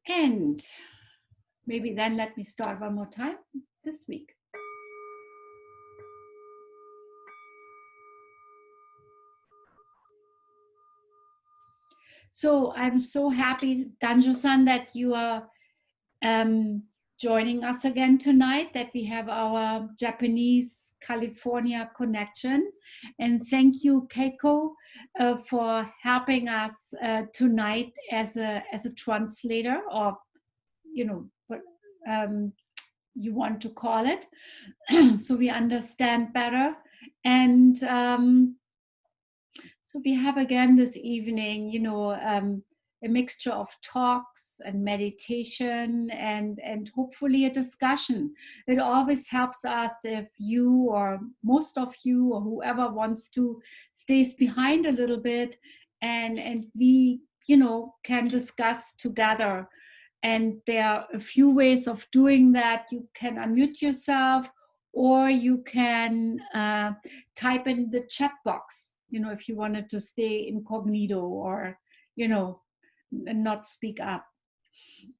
And maybe then let me start one more time this week. So I'm so happy, Danjo-san, that you are joining us again tonight, that we have our Japanese California connection. And thank you, Keiko, for helping us tonight as a translator, or what you want to call it, so we understand better. And so we have again this evening, a mixture of talks and meditation and hopefully a discussion. It always helps us if you, or most of you, or whoever wants to, stays behind a little bit, and we can discuss together. And there are a few ways of doing that. You can unmute yourself, or you can type in the chat box, if you wanted to stay incognito, or not speak up.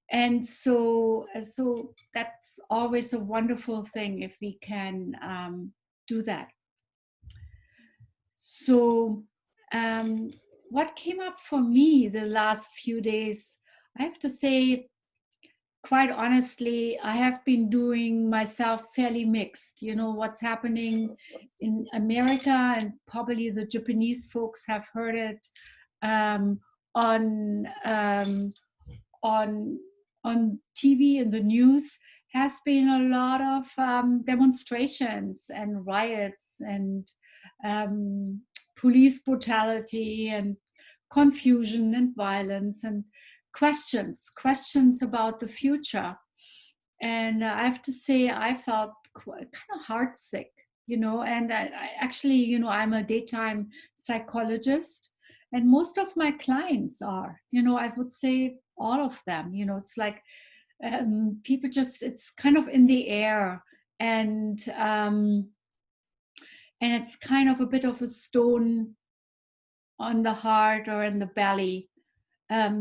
And so that's always a wonderful thing if we can do that. So what came up for me the last few days, I have to say, quite honestly, I have been doing myself fairly mixed. What's happening in America, and probably the Japanese folks have heard it on TV and the news, has been a lot of demonstrations and riots and police brutality and confusion and violence and questions about the future. And I have to say, I felt kind of heartsick, and I actually, I'm a daytime psychologist, and most of my clients are, I would say all of them, it's like people just, it's kind of in the air, and it's kind of a bit of a stone on the heart or in the belly,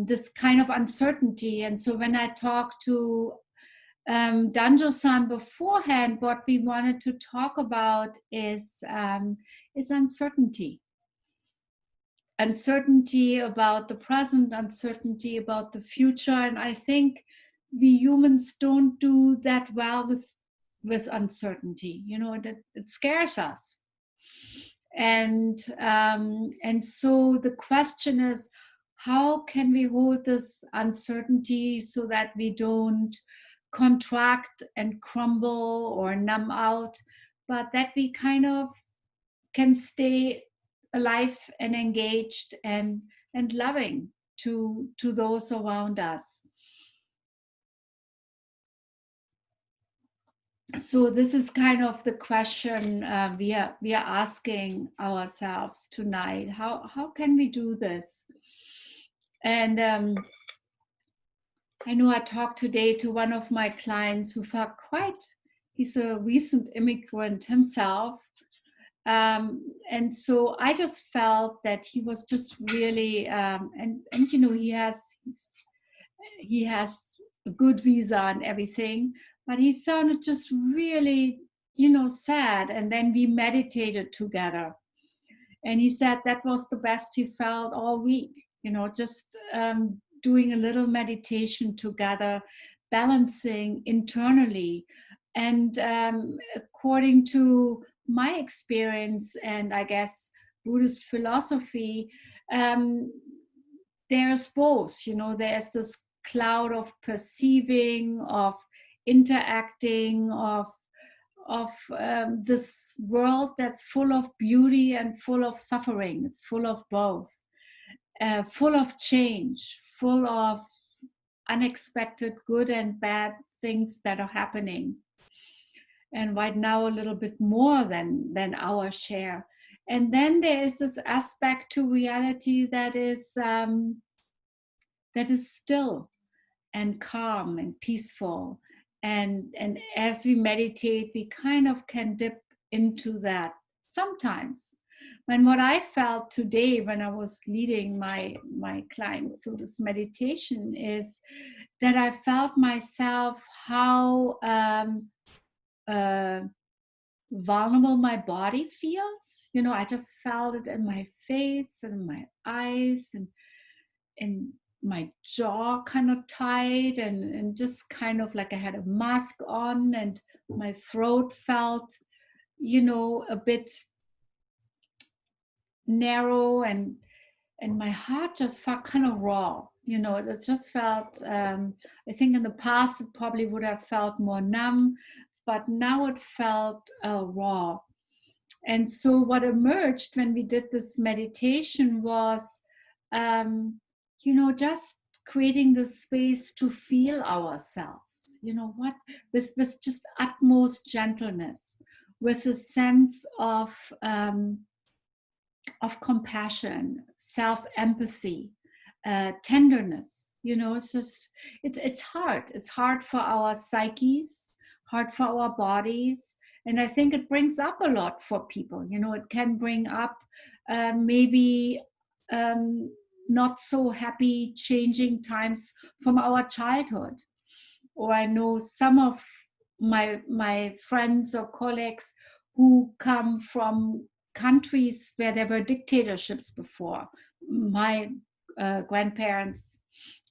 this kind of uncertainty. And so when I talked to Danjo-san beforehand, what we wanted to talk about is uncertainty. Uncertainty about the present, uncertainty about the future. And I think we humans don't do that well with uncertainty. It scares us. And so the question is, how can we hold this uncertainty so that we don't contract and crumble or numb out, but that we kind of can stay alive and engaged and loving to those around us. So this is kind of the question we are asking ourselves tonight. How can we do this? And I know I talked today to one of my clients who felt he's a recent immigrant himself. And so I just felt that he was just really, and he has a good visa and everything, but he sounded just really, sad. And then we meditated together. And he said that was the best he felt all week, just doing a little meditation together, balancing internally. And according to my experience, and I guess Buddhist philosophy, there's both, there's this cloud of perceiving, of interacting, of this world that's full of beauty and full of suffering. It's full of both, full of change, full of unexpected good and bad things that are happening. And right now, a little bit more than our share. And then there is this aspect to reality that is still and calm and peaceful. And as we meditate, we kind of can dip into that sometimes. And what I felt today when I was leading my clients through this meditation is that I felt myself how vulnerable my body feels. You know, I just felt it in my face and my eyes and my jaw kind of tight and just kind of like I had a mask on, and my throat felt, you know, a bit narrow, and my heart just felt kind of raw. You know, it just felt, I think in the past it probably would have felt more numb, but now it felt raw. And so what emerged when we did this meditation was, you know, just creating the space to feel ourselves, you know, what, with just utmost gentleness, with a sense of compassion, self-empathy, tenderness. You know, it's just, it's hard. It's hard for our psyches, hard for our bodies. And I think it brings up a lot for people. You know, it can bring up maybe um, not so happy changing times from our childhood. Or I know some of my friends or colleagues who come from countries where there were dictatorships before. My grandparents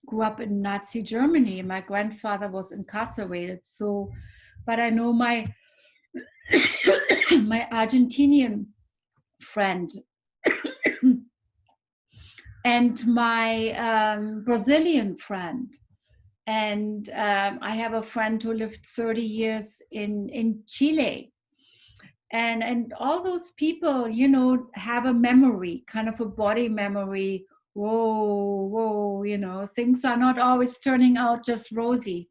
grew up in Nazi Germany. My grandfather was incarcerated. So, but I know my my Argentinian friend and my Brazilian friend. And I have a friend who lived 30 years in Chile. And all those people, you know, have a memory, kind of a body memory. Whoa, you know, things are not always turning out just rosy.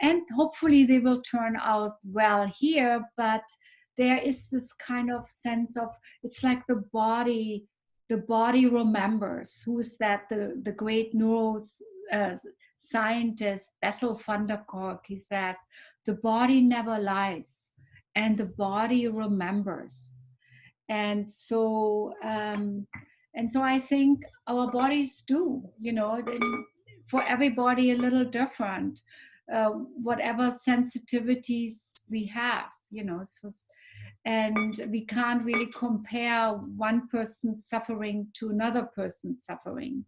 And hopefully they will turn out well here, but there is this kind of sense of, it's like the body remembers. Who is that? The great neuro scientist Bessel van der Kolk, he says, the body never lies and the body remembers. And so I think our bodies do, you know, for everybody a little different, whatever sensitivities we have, you know. And we can't really compare one person's suffering to another person's suffering.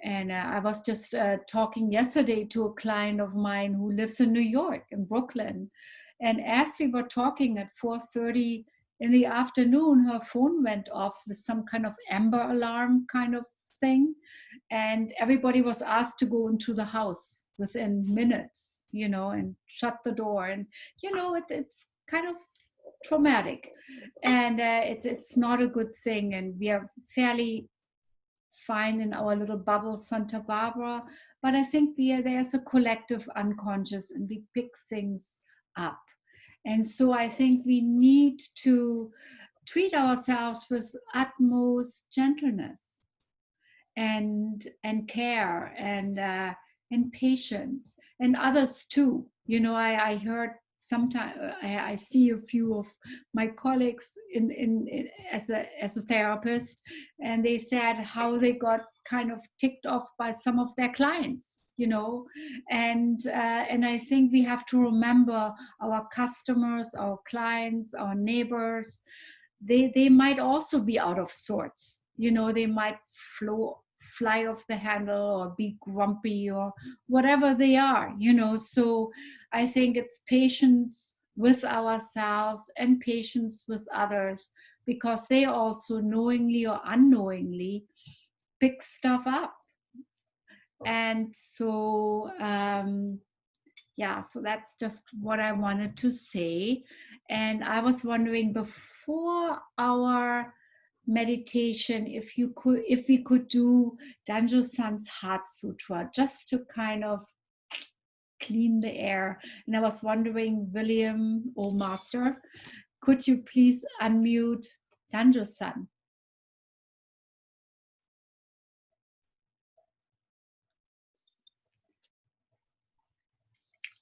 And I was just talking yesterday to a client of mine who lives in New York, in Brooklyn. And as we were talking at 4:30 in the afternoon, her phone went off with some kind of Amber Alarm kind of thing. And everybody was asked to go into the house within minutes, you know, and shut the door. And, you know, it's kind of traumatic. And it's not a good thing. And we are fairly fine in our little bubble, Santa Barbara, but I think there's a collective unconscious and we pick things up. And so I think we need to treat ourselves with utmost gentleness and care and patience, and others too. You know, I heard sometimes I see a few of my colleagues in as a therapist, and they said how they got kind of ticked off by some of their clients, you know. And I think we have to remember our customers, our clients, our neighbors. They might also be out of sorts, you know. They might fly off the handle or be grumpy or whatever they are, you know. So I think it's patience with ourselves and patience with others, because they also knowingly or unknowingly pick stuff up. And so yeah, so that's just what I wanted to say. And I was wondering, before our meditation, if we could do Danjo-san's Heart Sutra, just to kind of clean the air. And I was wondering, William or Master, could you please unmute Danjo-san?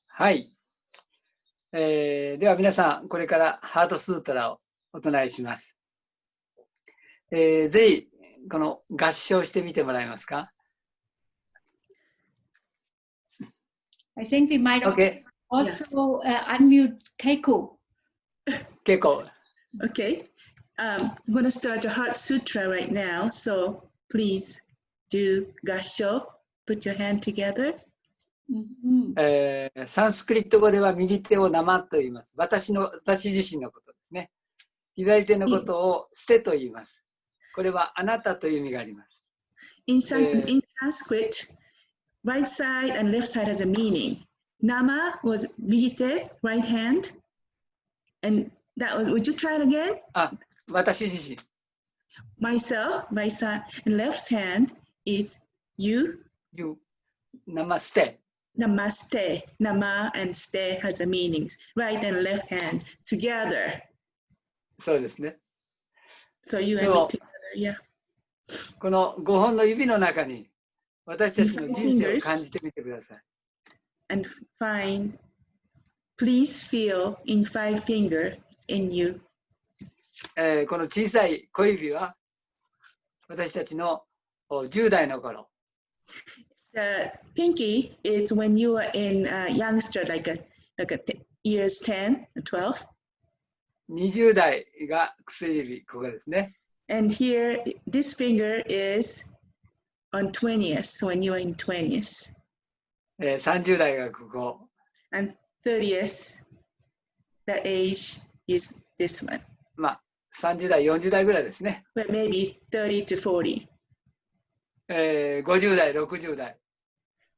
はい。では皆さん、これからハートスートラをお唱えします。ぜひ、この合唱してみてもらえますか。I think we might OK、also unmute Keiko. 結構。Okay. I'm going to start the Heart Sutra right now. So please do Gasho. Put your hand together. サンスクリット語では右手を生と言います。私自身のことですね。左手のことを捨てと言います。これはあなたという意味があります。In Sanskrit, right side and left side has a meaning. Nama was 右手, right hand. And that was, would you try it again? 私自身。Myself, right side, and left hand is you. You. 生捨て。Namaste. Nama and ste has a meaning. Right and left hand together. そうですね。So you and me together, yeah. この5本の指の中に私たちの人生を感じてみてください。And please feel in 5 fingers in you. この小さい小指は私たちの10代の頃。The pinky is when you are in youngster, like a years 10, 12. 20代が薬指、ここですね。And here, this finger is on 20th, when you are in 20th. 30代がここ。And 30th, the age is this one. まあ、30代、40代ぐらいですね。But maybe 30 to 40. 50代、60代。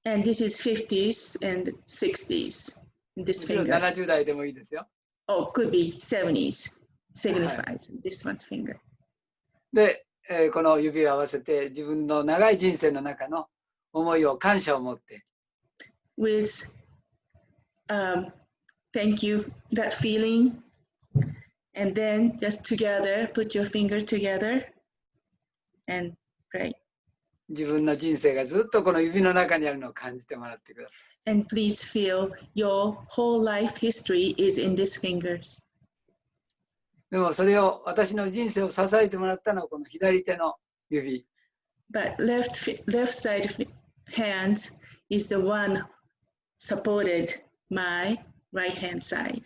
And this is 50s and 60s. This もちろん finger. 70代でもいいですよ。Oh, could be 70s, 75s, this one finger. で、この指を合わせて自分の長い人生の中の思いを感謝を持って。With thank you, that feeling. And then just together, put your finger together and pray. 自分の人生がずっとこの指の中にあるのを感じてもらってください。And please feel your whole life history is in these fingers. でもそれを私の人生を支えてもらったのはこの左手の指。But left side hands is the one supported my right hand side.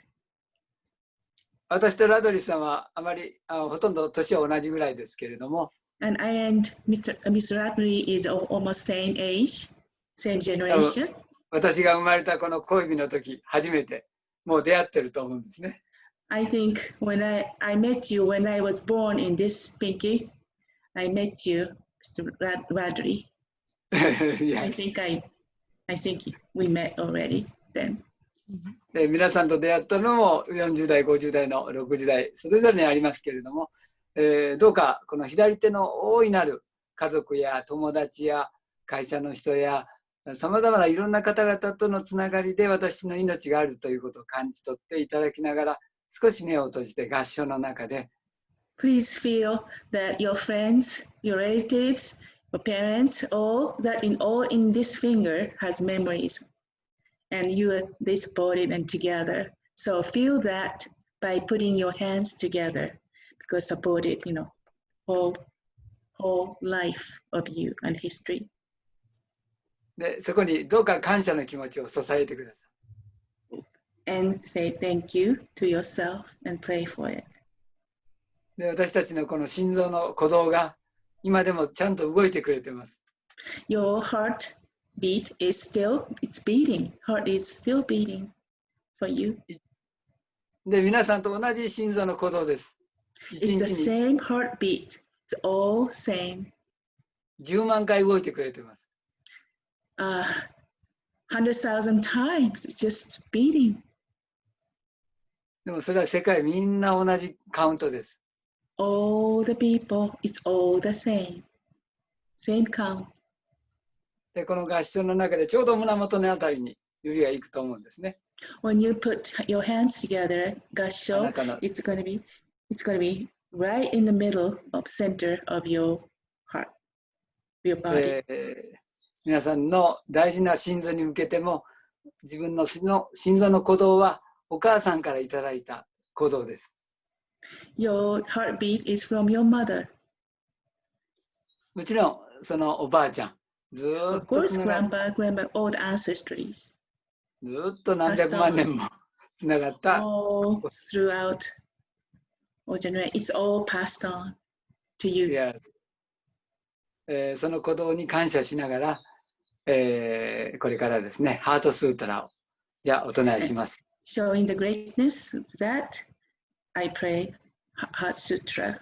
私とラドリさんはあまりほとんど年は同じぐらいですけれども。And I and Mr. Radhule is almost same age, same generation. 私が生まれたこの小指の時、初めてもう出会ってると思うんですね。I think when I met you when I was born in this pinky, I met you, Mr. Radhule. Yes. I think we met already then. で皆さんと出会ったのも40代、50代の60代、それぞれにありますけれども、どうかこの左手の大いなる家族や友達や会社の人やさまざまないろんな方々とのつながりで私の命があるということを感じ取っていただきながら少し目を閉じて合唱の中で Please feel that your friends, your relatives, your parents, all in this finger has memories and they supported and together. So feel that by putting your hands together because supported, whole life of you and history. でそこにどうか感謝の気持ちを支えてください。And say thank you to yourself and pray for it. で私たちのこの心臓の鼓動が今でもちゃんと動いてくれてます。Your heartbeat is still, it's beating. Heart is still beating for you. で皆さんと同じ心臓の鼓動です。It's the same heartbeat. It's all same. 10万回動いてくれてます。100,000 times. It's just beating. でもそれは世界みんな同じカウントです。All the people, it's all the same. Same count. で、この合唱の中でちょうど胸元のあたりに指が行くと思うんですね。When you put your hands together, 合唱 it's going to be right in the middle of center of your heart, your body. 皆さんの大事な心臓に向けても自分の心臓の鼓動はお母さんからいただいた鼓動です。Your heartbeat is from your mother. もちろんそのおばあちゃんずっと Of course, grandpa, all the ancestries. ずっと何百万年もつながった。all throughout all generations. It's all passed on to you. いや、その鼓動に感謝しながら、これからですね、ハートスートラをじゃあお唱えします。Showing the greatness of that, I pray Heart Sutra.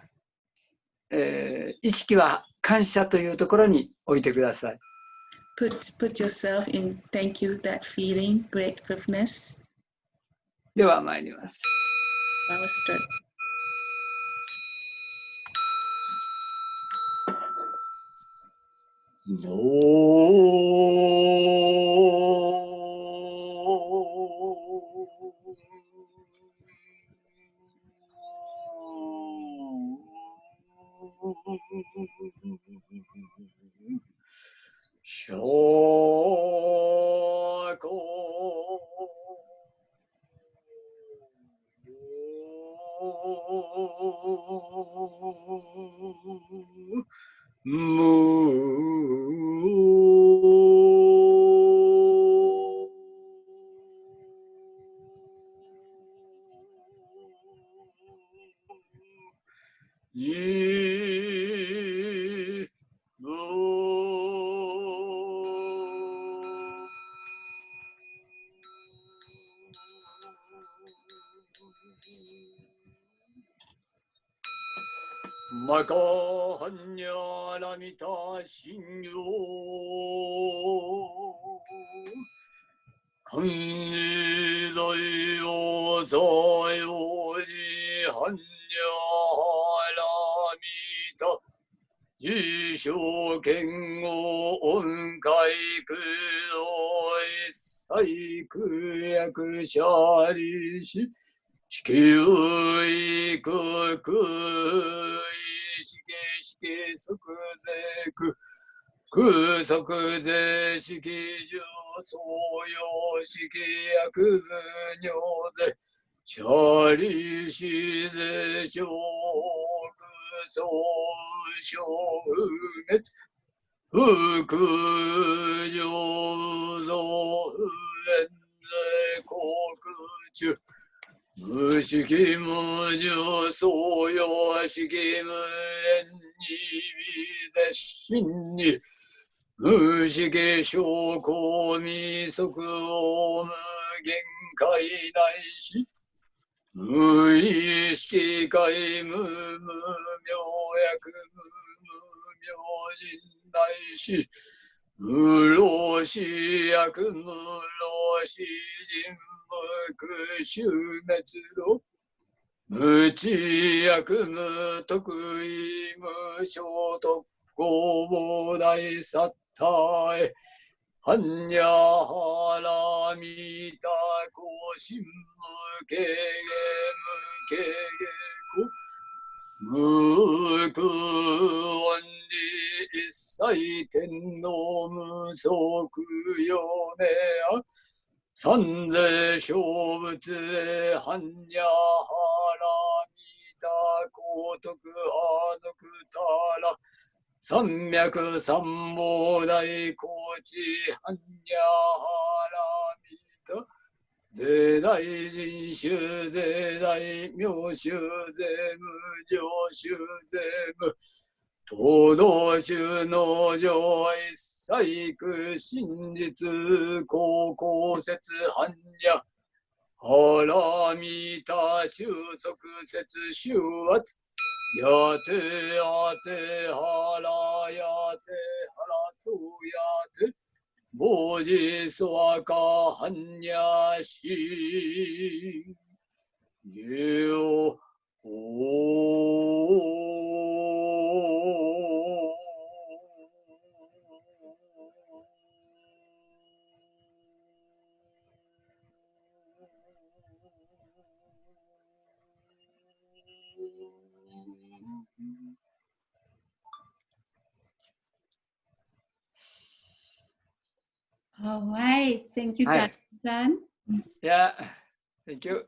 意識は感謝というところに置いてください。Put yourself in thank you, that feeling, gratefulness. では参ります。I'll start. All right. Thank you, Dr.san. Yeah, thank you.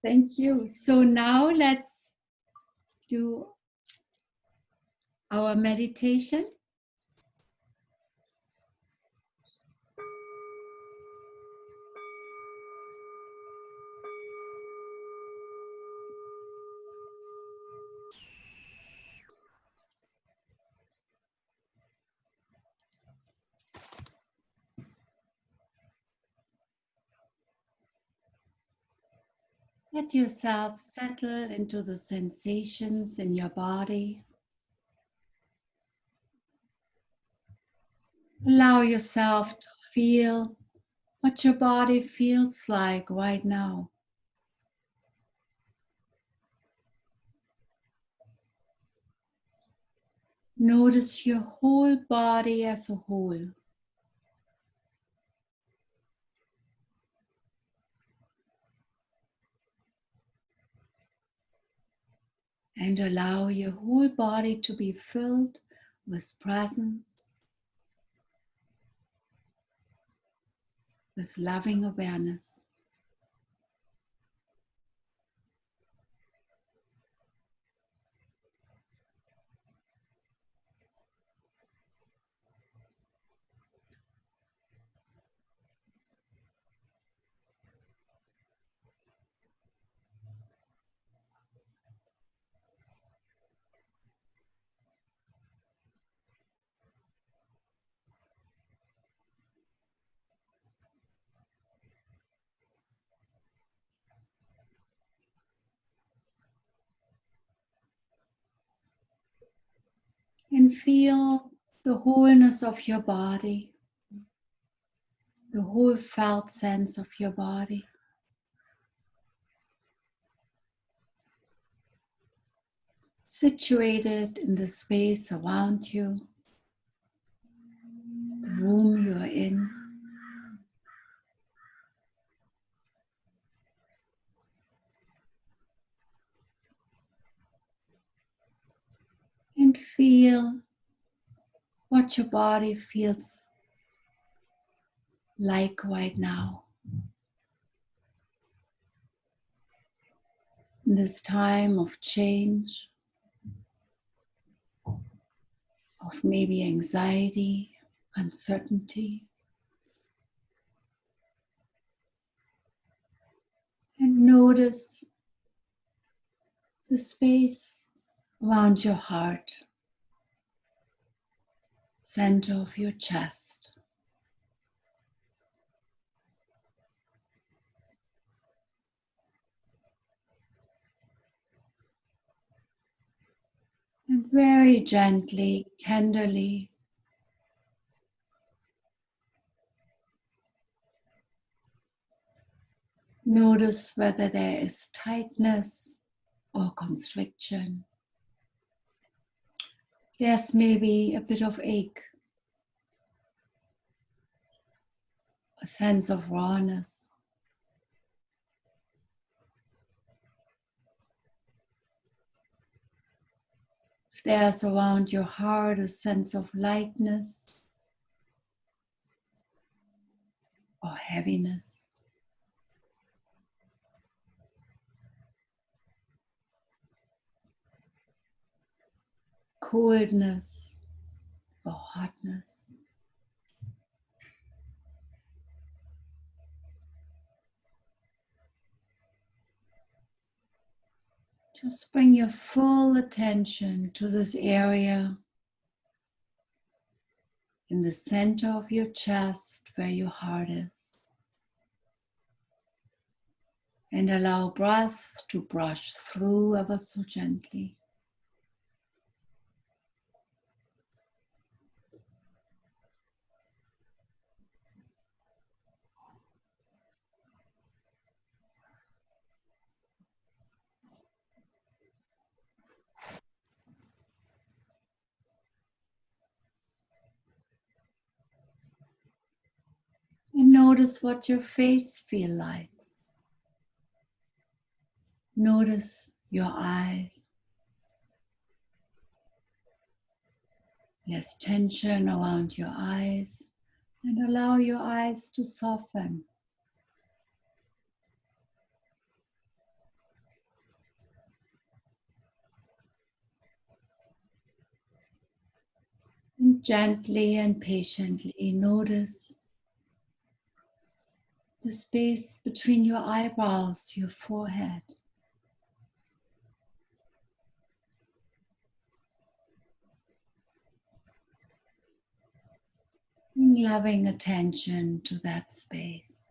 Thank you. So now let's do our meditation. Let yourself settle into the sensations in your body. Allow yourself to feel what your body feels like right now. Notice your whole body as a whole. And allow your whole body to be filled with presence, with loving awareness. And feel the wholeness of your body, the whole felt sense of your body. Situated in the space around you, the room you are in. And feel what your body feels like right now. In this time of change, of maybe anxiety, uncertainty. And notice the space around your heart, center of your chest. And very gently, tenderly, notice whether there is tightness or constriction. There's maybe a bit of ache, a sense of rawness. If there's around your heart a sense of lightness or heaviness. Coldness or hotness. Just bring your full attention to this area in the center of your chest where your heart is. And allow breath to brush through ever so gently. And notice what your face feels like. Notice your eyes. There's tension around your eyes, and allow your eyes to soften. And gently and patiently notice the space between your eyebrows, your forehead. Bring loving attention to that space.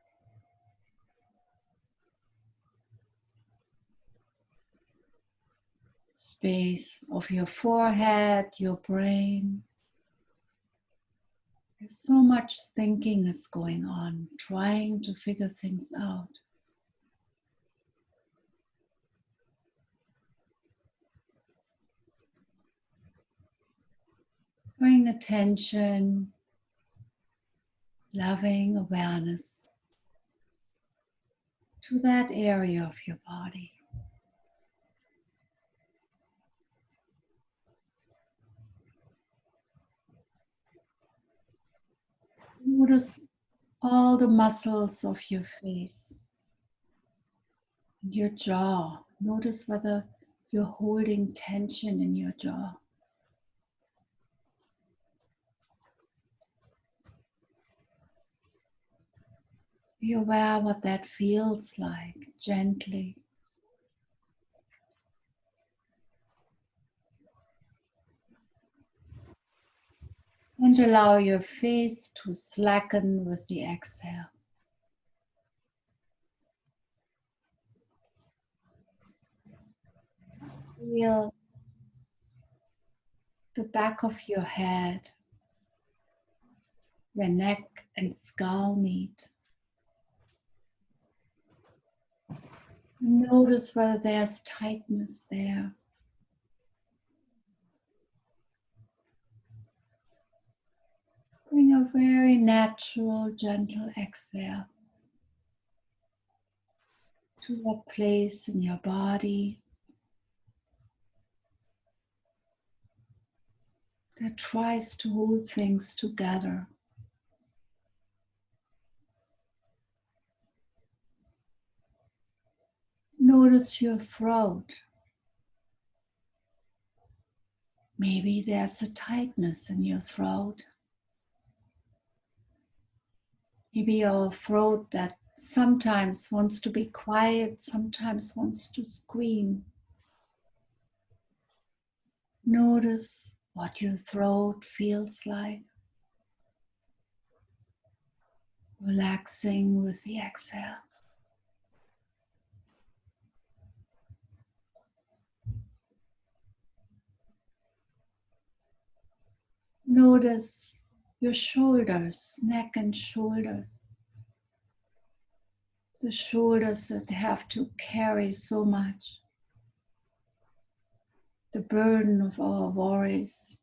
space of your forehead, your brain. There's so much thinking is going on, trying to figure things out. Bring attention, loving awareness to that area of your body. Notice all the muscles of your face and your jaw. Notice whether you're holding tension in your jaw. Be aware what that feels like, gently. And allow your face to slacken with the exhale. Feel the back of your head, where neck and skull meet. Notice whether there's tightness there. Bring a very natural, gentle exhale to that place in your body that tries to hold things together. Notice your throat. Maybe there's a tightness in your throat. Maybe your throat that sometimes wants to be quiet, sometimes wants to scream. Notice what your throat feels like. Relaxing with the exhale. Notice your shoulders, neck and shoulders. The shoulders that have to carry so much. The burden of our worries.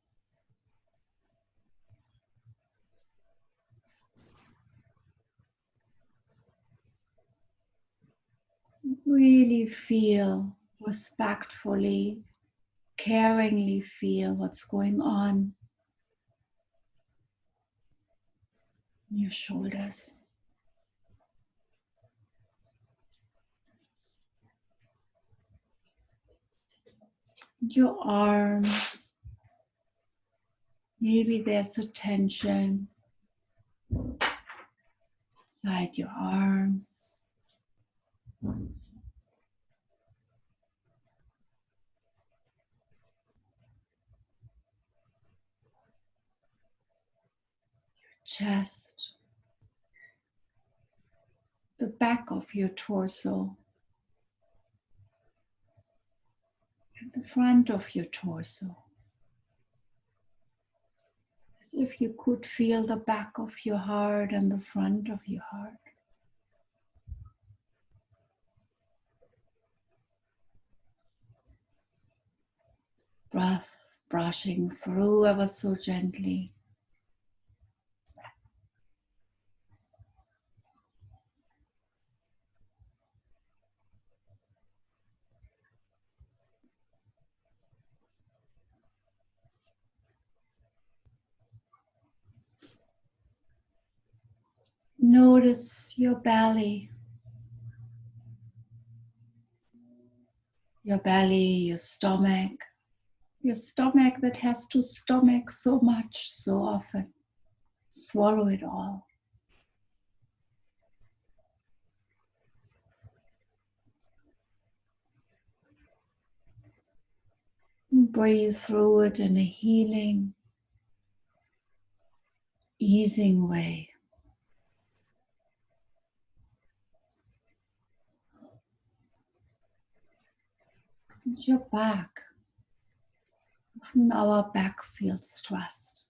Really feel, respectfully, caringly feel what's going on in your shoulders. Your arms. Maybe there's a tension inside your arms. Chest, the back of your torso, and the front of your torso. As if you could feel the back of your heart and the front of your heart. Breath brushing through ever so gently. Notice your belly. Your belly, your stomach that has to stomach so much, so often. Swallow it all. And breathe through it in a healing, easing way. And your back. Often our back feels stressed.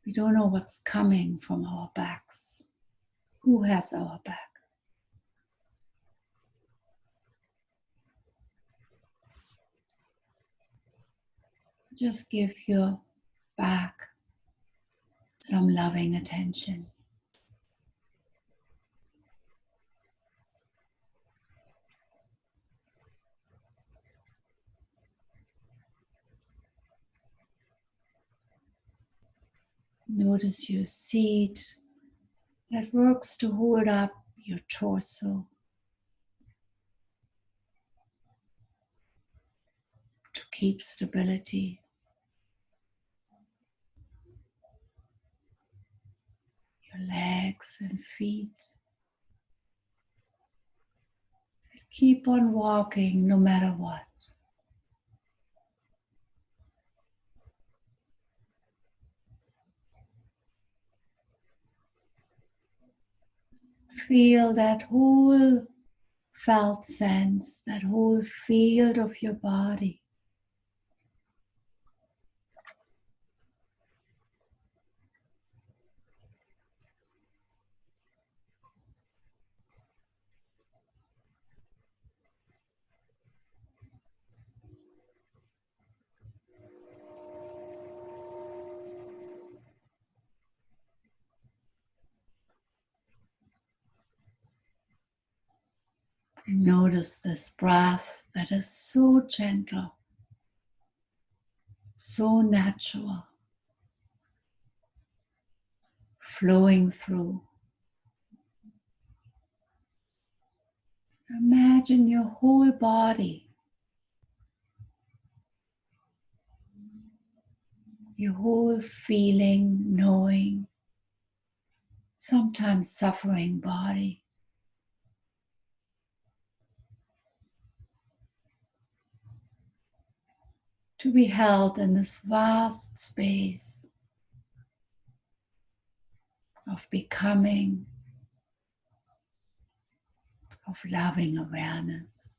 We don't know what's coming from our backs. Who has our back? Just give your back some loving attention. Notice your seat that works to hold up your torso, to keep stability. Your legs and feet. Keep on walking no matter what. Feel that whole felt sense, that whole field of your body. And notice this breath that is so gentle, so natural, flowing through. Imagine your whole body, your whole feeling, knowing, sometimes suffering body. To be held in this vast space of becoming, of loving awareness.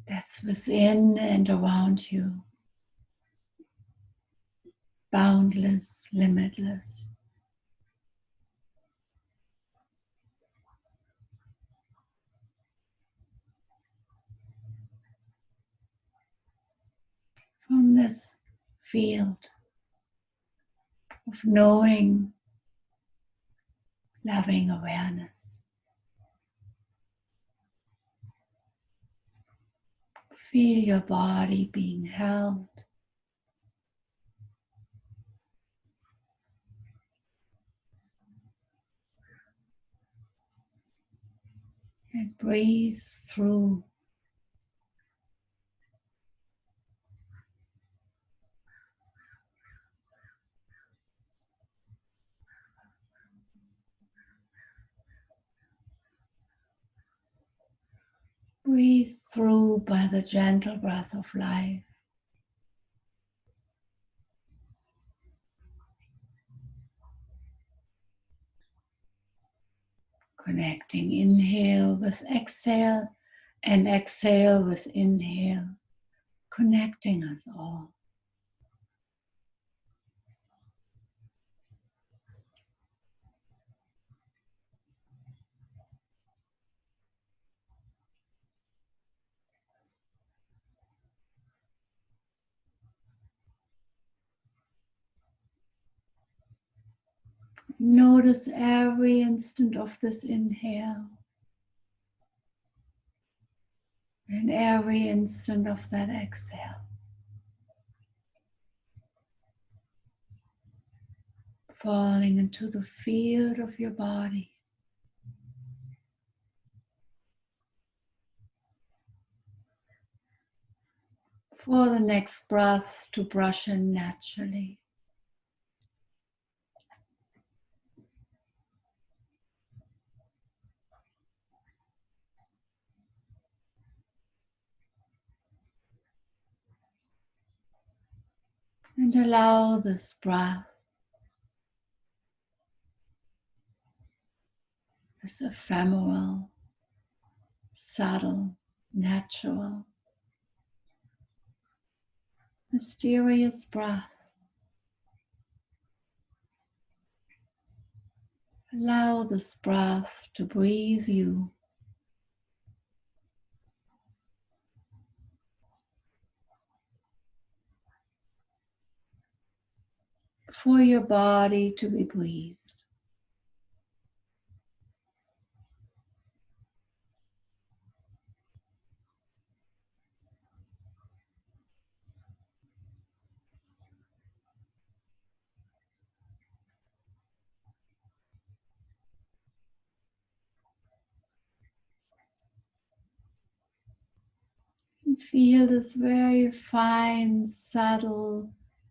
That's within and around you, boundless, limitless. From this field of knowing, loving awareness, feel your body being held. And breathe through. Breathe through by the gentle breath of life. Connecting inhale with exhale and exhale with inhale. Connecting us all. Notice every instant of this inhale and every instant of that exhale. Falling into the field of your body. For the next breath to brush in naturally. And allow this breath this ephemeral, subtle, natural, mysterious breath. Allow this breath to breathe you. For your body to be breathed. And feel this very fine, subtle,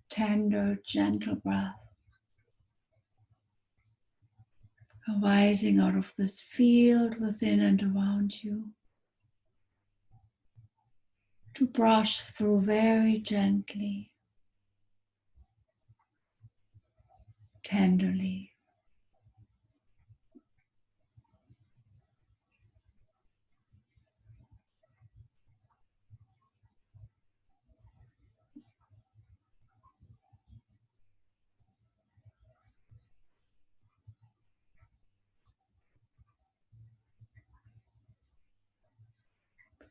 tender, gentle breath arising out of this field within and around you, to brush through very gently, tenderly.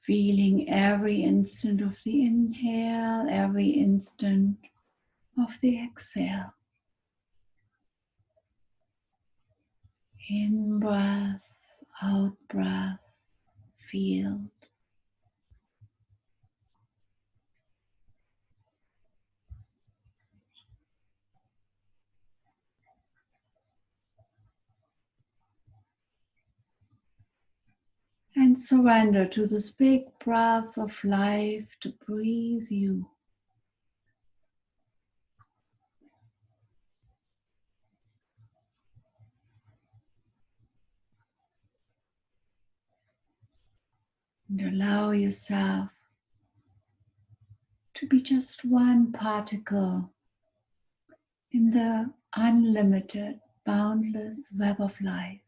Feeling every instant of the inhale, every instant of the exhale. In breath, out breath, feel. And surrender to this big breath of life to breathe you. And allow yourself to be just one particle in the unlimited, boundless web of life.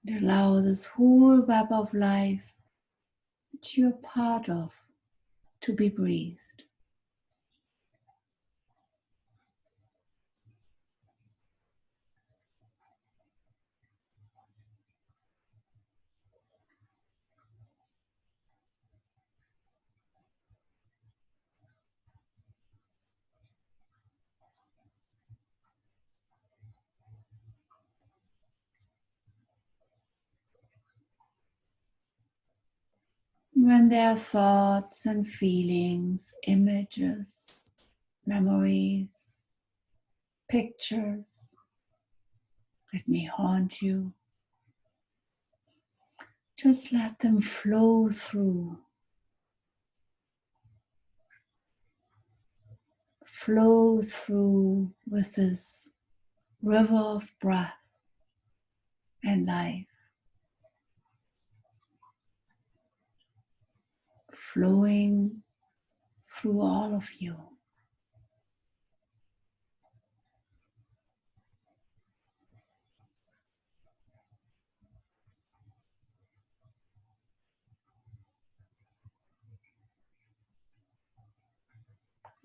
And allow this whole web of life that you're part of to be breathed. When there are thoughts and feelings, images, memories, pictures that may haunt you, just let them flow through. Flow through with this river of breath and life. Flowing through all of you.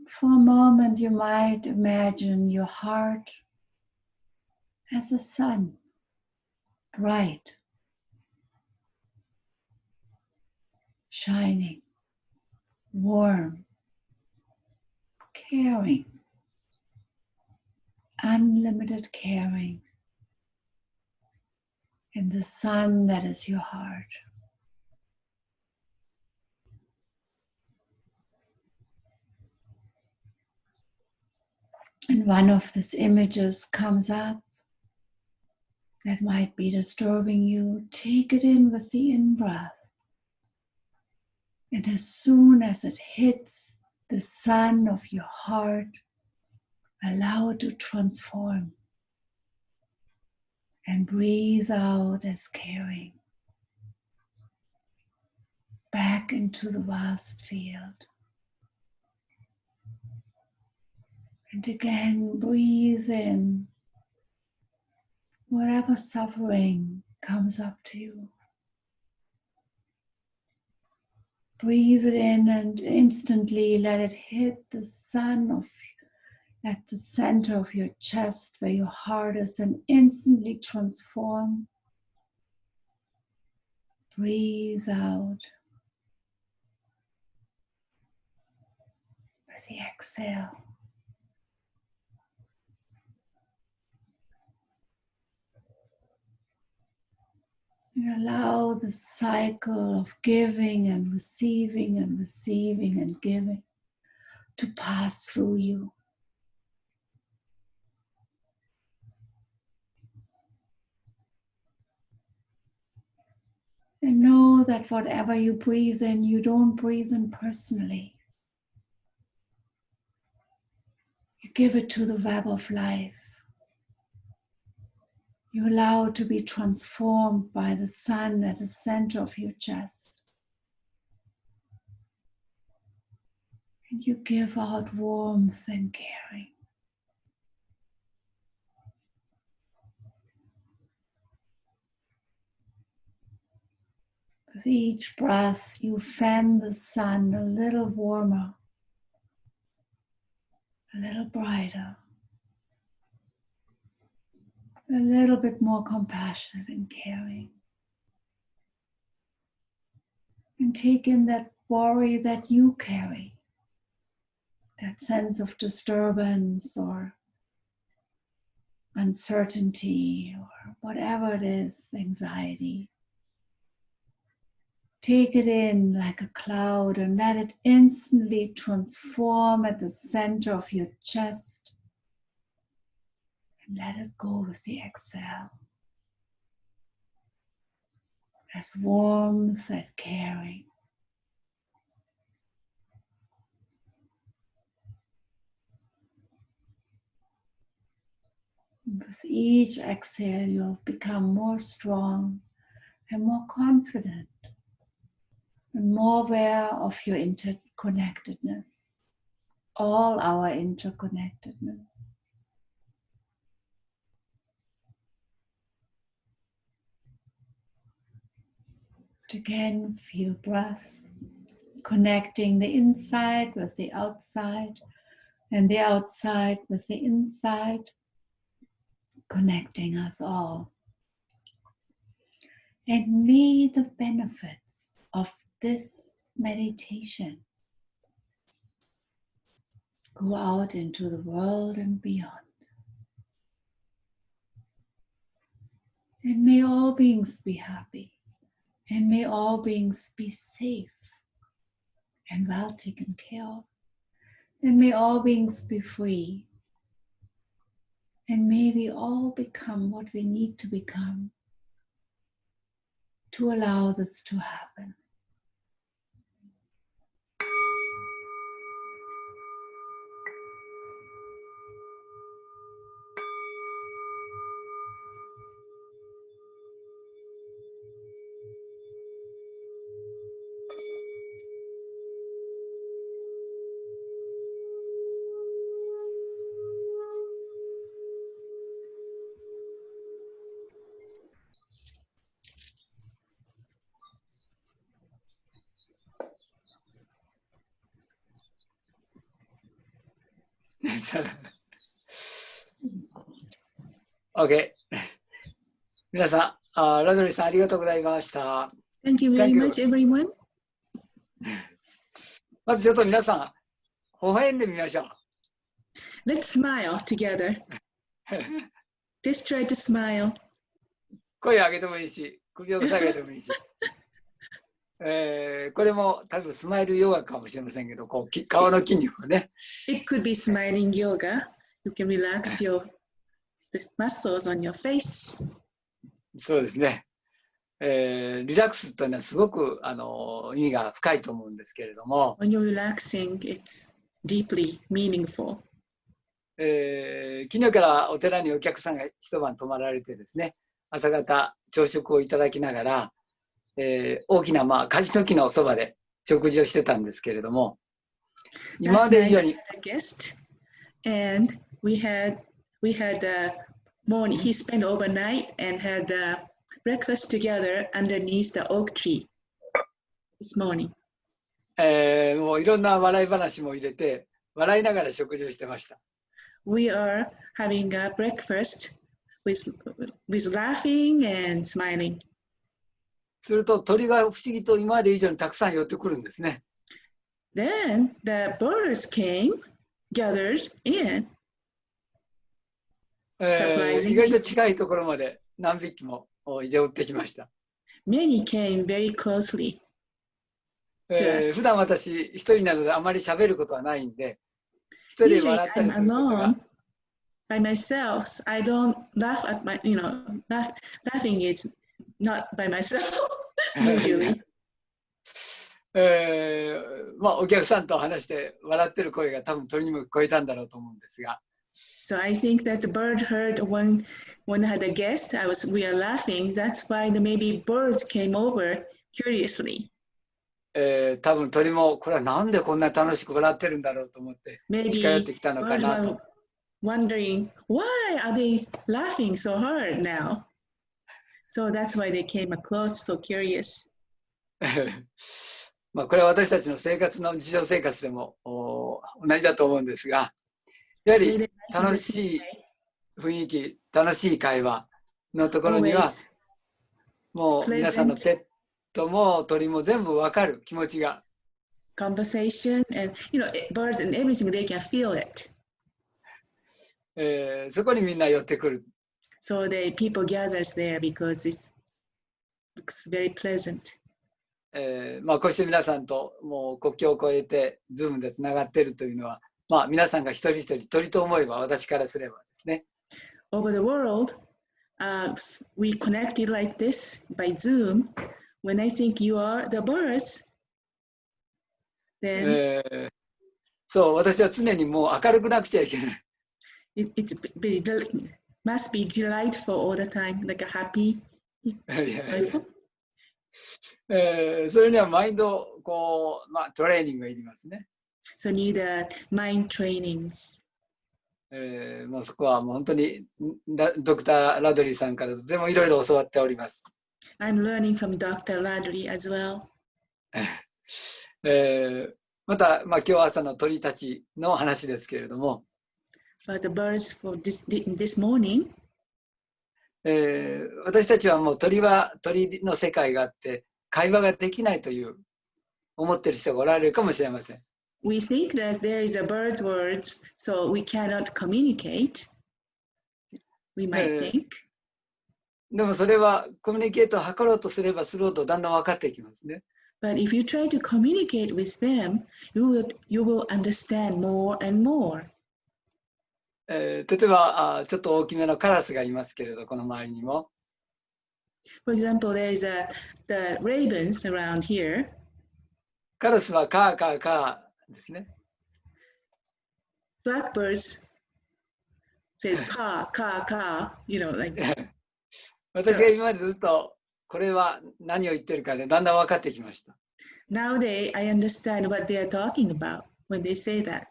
For a moment, you might imagine your heart as a sun, bright, shining, warm, caring, unlimited caring, in the sun that is your heart. And one of these images comes up that might be disturbing you. Take it in with the in-breath. And as soon as it hits the sun of your heart, allow it to transform. And breathe out as caring. back into the vast field. And again, breathe in whatever suffering comes up to you. Breathe it in and instantly let it hit the sun at the center of your chest where your heart is, and instantly transform. Breathe out with the exhale. And allow the cycle of giving and receiving and receiving and giving to pass through you. And know that whatever you breathe in, you don't breathe in personally. You give it to the web of life. You allow it to be transformed by the sun at the center of your chest. And you give out warmth and caring. With each breath, you fan the sun a little warmer, a little brighter, a little bit more compassionate and caring. And take in that worry that you carry, that sense of disturbance or uncertainty or whatever it is, anxiety. Take it in like a cloud and let it instantly transform at the center of your chest. And let it go with the exhale. As warmth and caring. And with each exhale, you'll become more strong and more confident. And more aware of your interconnectedness, all our interconnectedness. But again, feel breath, connecting the inside with the outside, and the outside with the inside, connecting us all. And may the benefits of this meditation go out into the world and beyond. And may all beings be happy. And may all beings be safe and well taken care of. And may all beings be free. And may we all become what we need to become to allow this to happen. OK。皆さん、ラドリーさんありがとうございました。Thank you very much, everyone. まずちょっと皆さん、微笑んでみましょう。Let's smile together. Let's try to smile. 声上げてもいいし、首を下げてもいいし。これも多分スマイルヨガかもしれませんけど、こう顔の筋肉をね。It could be smiling yoga. You can relax the muscles on your face. そうですね。リラックスというのはすごく意味が深いと思うんですけれども。When you're relaxing, it's deeply meaningful. 昨日からお寺にお客さんが一晩泊まられてですね、朝方朝食をいただきながら、大きな、カジノ木のそばで食事をしてたんですけれども、今ま Last で以 night 上 I に、 had a guest, and we had morning. He spent overnight and had breakfast together underneath the oak tree this morning. もういろんな笑い話も入れて、笑いながら食事をしてました。We are having a breakfast with laughing and smiling. すると鳥が不思議と今まで以上にたくさん寄ってくるんですね。Then the birds came, gathered in, 意外 surprisingly. と近いところまで何匹もいで寄ってきました。 Many came very closely to 普 us. 段私一人なのであまり喋ることはないんで、一人で Usually 笑った I'm りすることが alone by myself. I don't laugh at laughing is not by myself usually. お客さんと話して笑ってる声が多分鳥にも聞こえたんだろうと思うんですが、 So I think that the bird heard when I had a guest, we are laughing. That's why maybe birds came over curiously. 多分鳥もこれはなんでこんな楽しく笑ってるんだろうと思って近寄っ Maybe てきたのか birds な were と。 wondering why are they laughing so hard now? So that's why they came close, so curious. これは私たちの生活の日常生活でも同じだと思うんですが、やはり楽しい雰囲気、楽しい会話のところには Always もう皆さんの pleasant ペットも鳥も全部わかる気持ちが、 conversation, and birds and everything, they can feel it. そこにみんな寄ってくる。 So people gathers there because it looks very pleasant. こうして皆さんともう国境を越えてズームでつながっているというのは、皆さんが一人一人鳥と思えば私からすればですね、 Over the world, we connected like this by Zoom. When I think you are the birds, then そう、私は常にもう明るくなくちゃいけない。must be delightful all the time, like a happy, joyful. それにはマインドトレーニングがいりますね。 So need mind trainings. もうそこはもう本当にドクター・ラドリーさんからとてもいろいろ教わっております。 I'm learning from Dr. Ladri as well. また、今日朝の鳥たちの話ですけれども、 But the birds for this morning, 私たちはもう鳥は鳥の世界があって会話ができないという思っている人がおられるかもしれません。 we think that there is a bird's words, so we cannot communicate. We might think. でもそれはコミュニケートを図ろうとすればするほどだんだん分かってきますね。 But if you try to communicate with them, you will understand more and more. 例えばちょっと大きめのカラスがいますけれど、この周りにも。 For example, there is the ravens around here. カラスはカーカーカーですね。 Blackbirds says caw, caw, caw, like 私が今までずっとこれは何を言ってるかね、だんだん分かってきました。 nowadays I understand what they are talking about when they say that.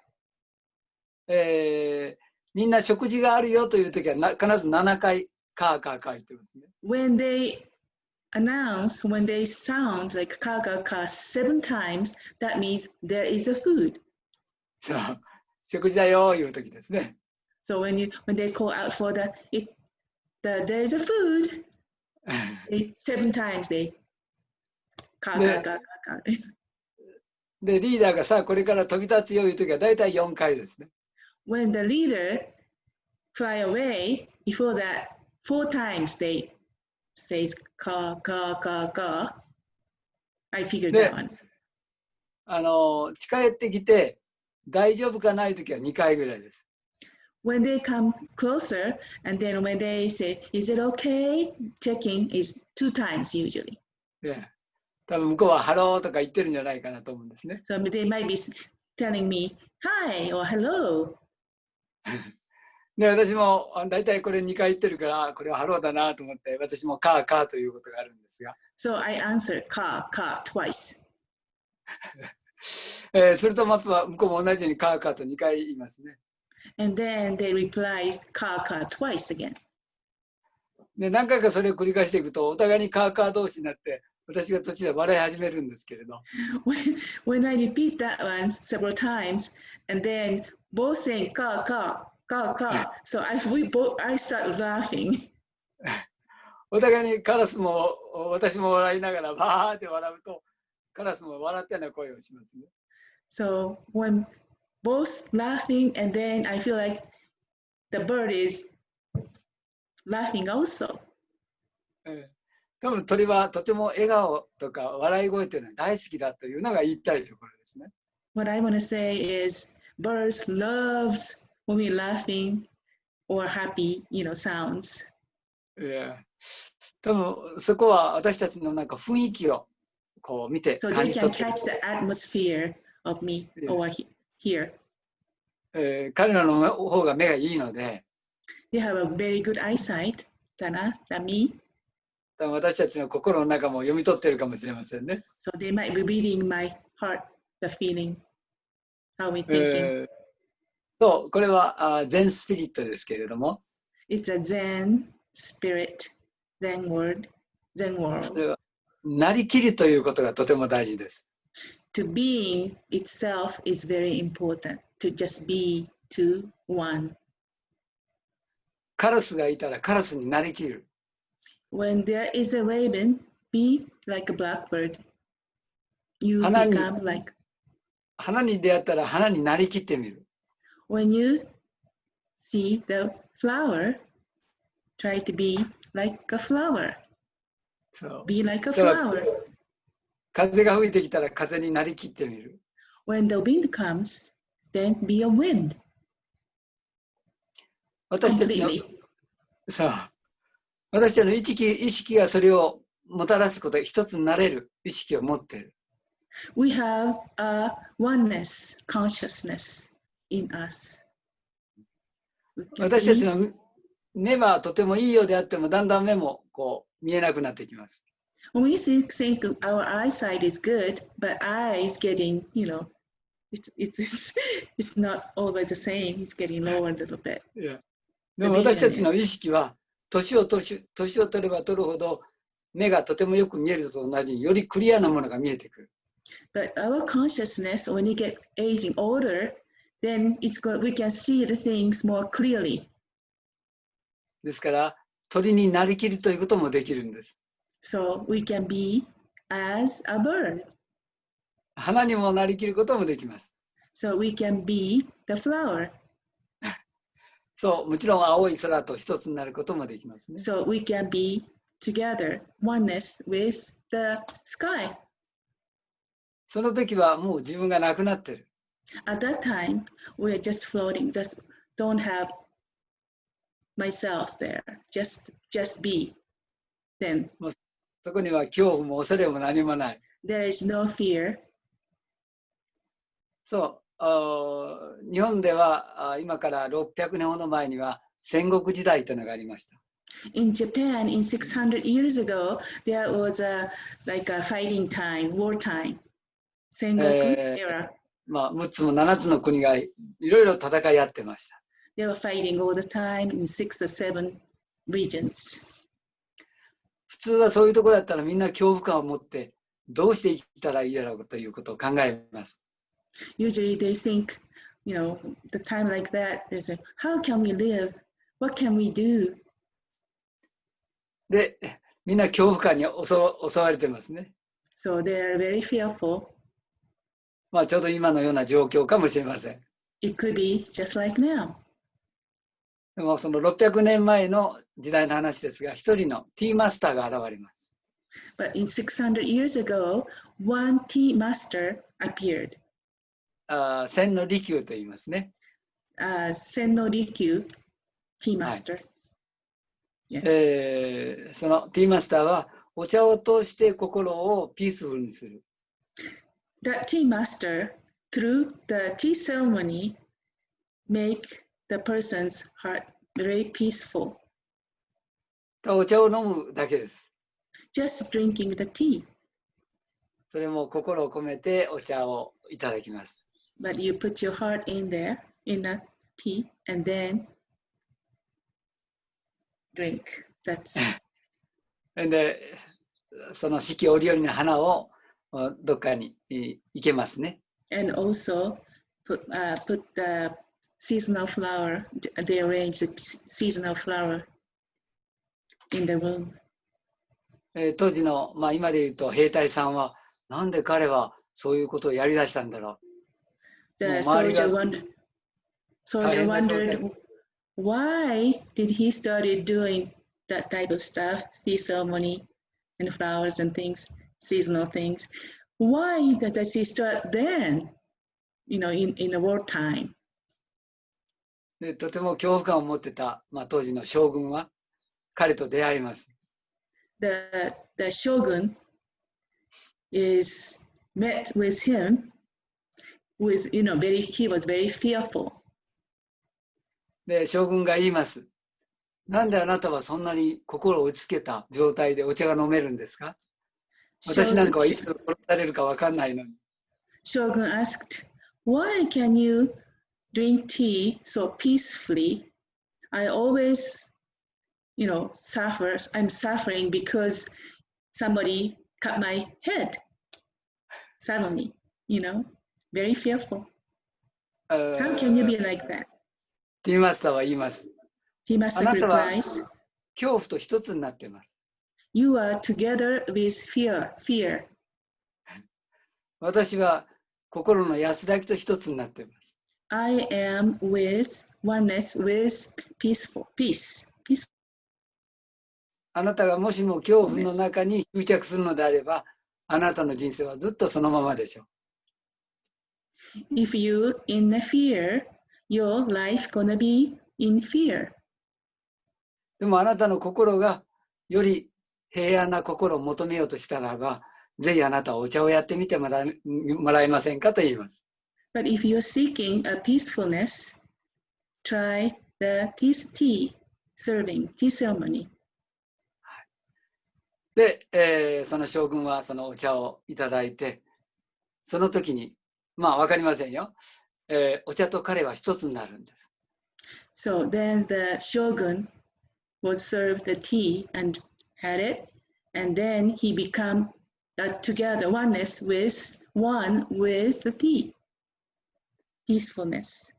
みんな食事があるよというときは必ず7回カーカーカー言ってますね。 When they sound like caw, caw, caw 7 times, that means there is a food. そう、食事だよいうときですね。 So when they call out for there is a food, 7 times they caw, caw, caw, caw. で、リーダーがさあこれから飛び立つよいうときは大体4回ですね。 When the leader fly away, before that, 4 times they says caw, caw, caw, caw. I figured that one. 近寄ってきて大丈夫かないときは2回ぐらいです。 When they come closer, and then when they say, is it okay? Checking is 2 times usually. 多分向こうはハローとか言ってるんじゃないかなと思うんですね。 So they might be telling me, hi or hello. で、私も大体これ2回言ってるから、これはハローだなと思って、私もカーカーということがあるんですが。So I answer car, car twice. するとまずは向こうも同じようにカーカーと2回言いますね。And then they replied car, car twice again. で、何回かそれを繰り返していくと、お互いにカーカー同士になって、私が途中で笑い始めるんですけれど。When I repeat that one several times, and then both saying car, car, car, car, so I start laughing. お互いにカラスも私も笑いながらバーって笑うと、カラスも笑ったような声をしますね。So when both laughing, and then I feel like the bird is laughing also. 多分鳥はとても笑顔とか笑い声というのは大好きだというのが言いたいところですね。What I want to say is birds loves when we're laughing or happy, sounds. 多分そこは私たちのなんか雰囲気をこう見て So 感 they じ can 取って catch the atmosphere of me over here. 彼らの方が目がいいので、They have a very good eyesight than me. 多分私たちの心の中も読み取っているかもしれませんね。So they might be reading my heart, the feeling, how we're thinking. そう、これはZenスピリットですけれども、It's a Zen spirit, Zen word, Zen そ world. れはなりきるということがとても大事です。To being itself is very important. To just be to one. カラスがいたらカラスになりきる。When there is a raven, be like a blackbird. You 花に become like. 花に出会ったら花になりきってみる。When you see the flower, try to be like a flower. そう。 Be like a だから flower. 風が吹いてきたら風になりきってみる。When the wind comes, then be a wind 私たちの completely. そう。私たちの意識がそれをもたらすこと、一つになれる意識を持っている。We have a oneness consciousness in us. We can 私たち be- の目はとてもいいようであっても、だんだん目もこう見えなくなってきます。when we think our eyesight is good, but eyes getting, it's not always the same. It's getting lower a little bit. でも私たちの意識は年を取れば取るほど目がとてもよく見えるのと同じによりクリアなものが見えてくる。But our consciousness, when you get aging older, then we can see the things more clearly. ですから鳥になりきるということもできるんです。So we can be as a bird. 花にもなりきることもできます。 So we can be the flower. そう、もちろん青い空と一つになることもできますね。 So we can be together, oneness with the sky. その時はもう自分がなくなってる。 At that time, we're just floating, just don't have myself there. Just be. Then そこには恐怖も恐れも何もない。 there is no fear. そう、日本では今から600年ほど前には戦国時代というのがありました。 In Japan, in 600 years ago, there was like a fighting time, war time, Sengoku era. 6つも7つの国がいろいろ戦い合ってました。 They were fighting all the time in 6 or 7 regions. 普通はそういうところだったらみんな恐怖感を持ってどうして生きたらいいだろうということを考えます。 Usually they think, the time like that, they say, how can we live? What can we do? で、みんな恐怖感に襲われてますね。 So they are very fearful. ちょうど今のような状況かもしれません。 It could be just like now. でもその600年前の時代の話ですが、一人のティーマスターが現れます。 But in 600 years ago, one tea master appeared. 千利休と言いますね。 Senno Rikyu, tea master. Yes. そのティーマスターはお茶を通して心をピースフルにする。 That tea master, through the tea ceremony, make the person's heart very peaceful. お茶を飲むだけです。Just drinking the tea. それも心を込めてお茶をいただきます。But you put your heart in there, in that tea, and then drink. That's で、その四季折々の花をどっかに行けますね。and also put the seasonal flower. They arrange the seasonal flower in the room. 当時の、今で言うと兵隊さんは、なんで彼はそういうことをやりだしたんだろう。 The もう周りが soldier wondered why did he started doing that type of stuff, tea ceremony and flowers and things, seasonal things. Why did he start then, in the wartime? でとても恐怖感を持ってた、当時の将軍は彼と出会います。The shogun is met with him with, he was very fearful. で、将軍が言います。なんであなたはそんなに心を打ちつけた状態でお茶が飲めるんですか？私なんかはいつ殺されるか分かんないのに。Shogun asked, why can you drink tea so peacefully? I always, I'm suffering because somebody cut my head suddenly, very fearful. How can you be like that? ティーマスターは言います。Tea master あなたは replies, 恐怖と一つになっています。you are together with fear. 私は心の安らぎと一つになっています。I am with oneness with peace. あなたがもしも恐怖の中に執着するのであれば、あなたの人生はずっとそのままでしょう。If you in the fear, your life gonna be in fear. でもあなたの心がより平安な心を求めようとしたらば、ぜひあなたはお茶をやってみてもらえませんかと言います。But if you're seeking a peacefulness, try the tea ceremony. で、その将軍はそのお茶をいただいて、その時に、わかりませんよ。お茶と彼は一つになるんです。So then the shogun was served the tea and had it, and then he become together oneness with the tea. Peacefulness.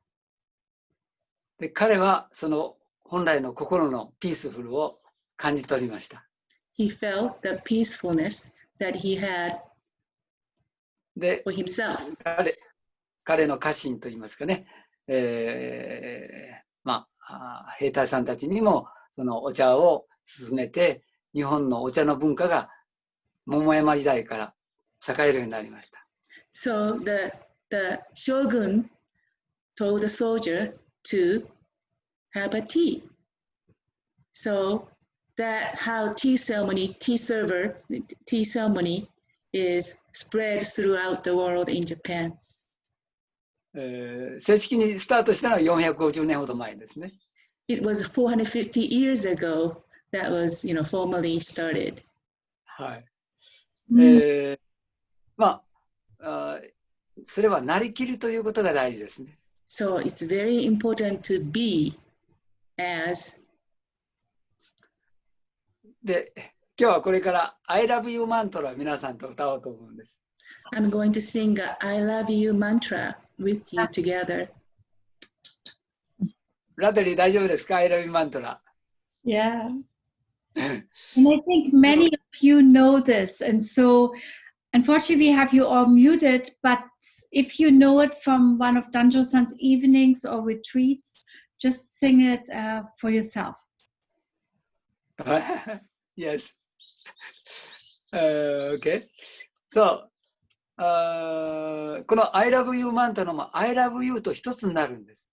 で、彼はその本来の心のピースフルを感じ取りました。He felt the peacefulness that he had で、for himself. 彼の家臣といいますかね、兵隊さんたちにもそのお茶を勧めて、日本のお茶の文化が桃山時代から栄えるようになりました。So the shogun told the soldier to have a tea. So that how tea ceremony is spread throughout the world in Japan. 正式にスタートしたのは450年ほど前ですね。It was 450 years ago that was, formally started. はい。それはなりきるということが大事ですね。So it's very important to be as. で、今日はこれから I love you マントラを皆さんと歌おうと思うんです。I'm going to sing a I love you mantra with you together. ラドリー大丈夫ですか？ I love you マントラ。Yeah. And I think many of you know this. And so, unfortunately, we have you all muted. But if you know it from one of Danjo-san's evenings or retreats, just sing it for yourself. Yes. Okay. So, この I love you マントラも I love you と一つになるんです。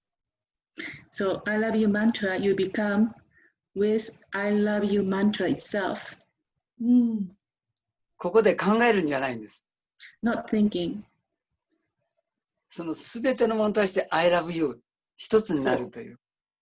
So, I love you mantra, you become with I love you mantra itself. ここで考えるんじゃないんです。Not thinking. そのすべてのものに対して I love you 一つになるという。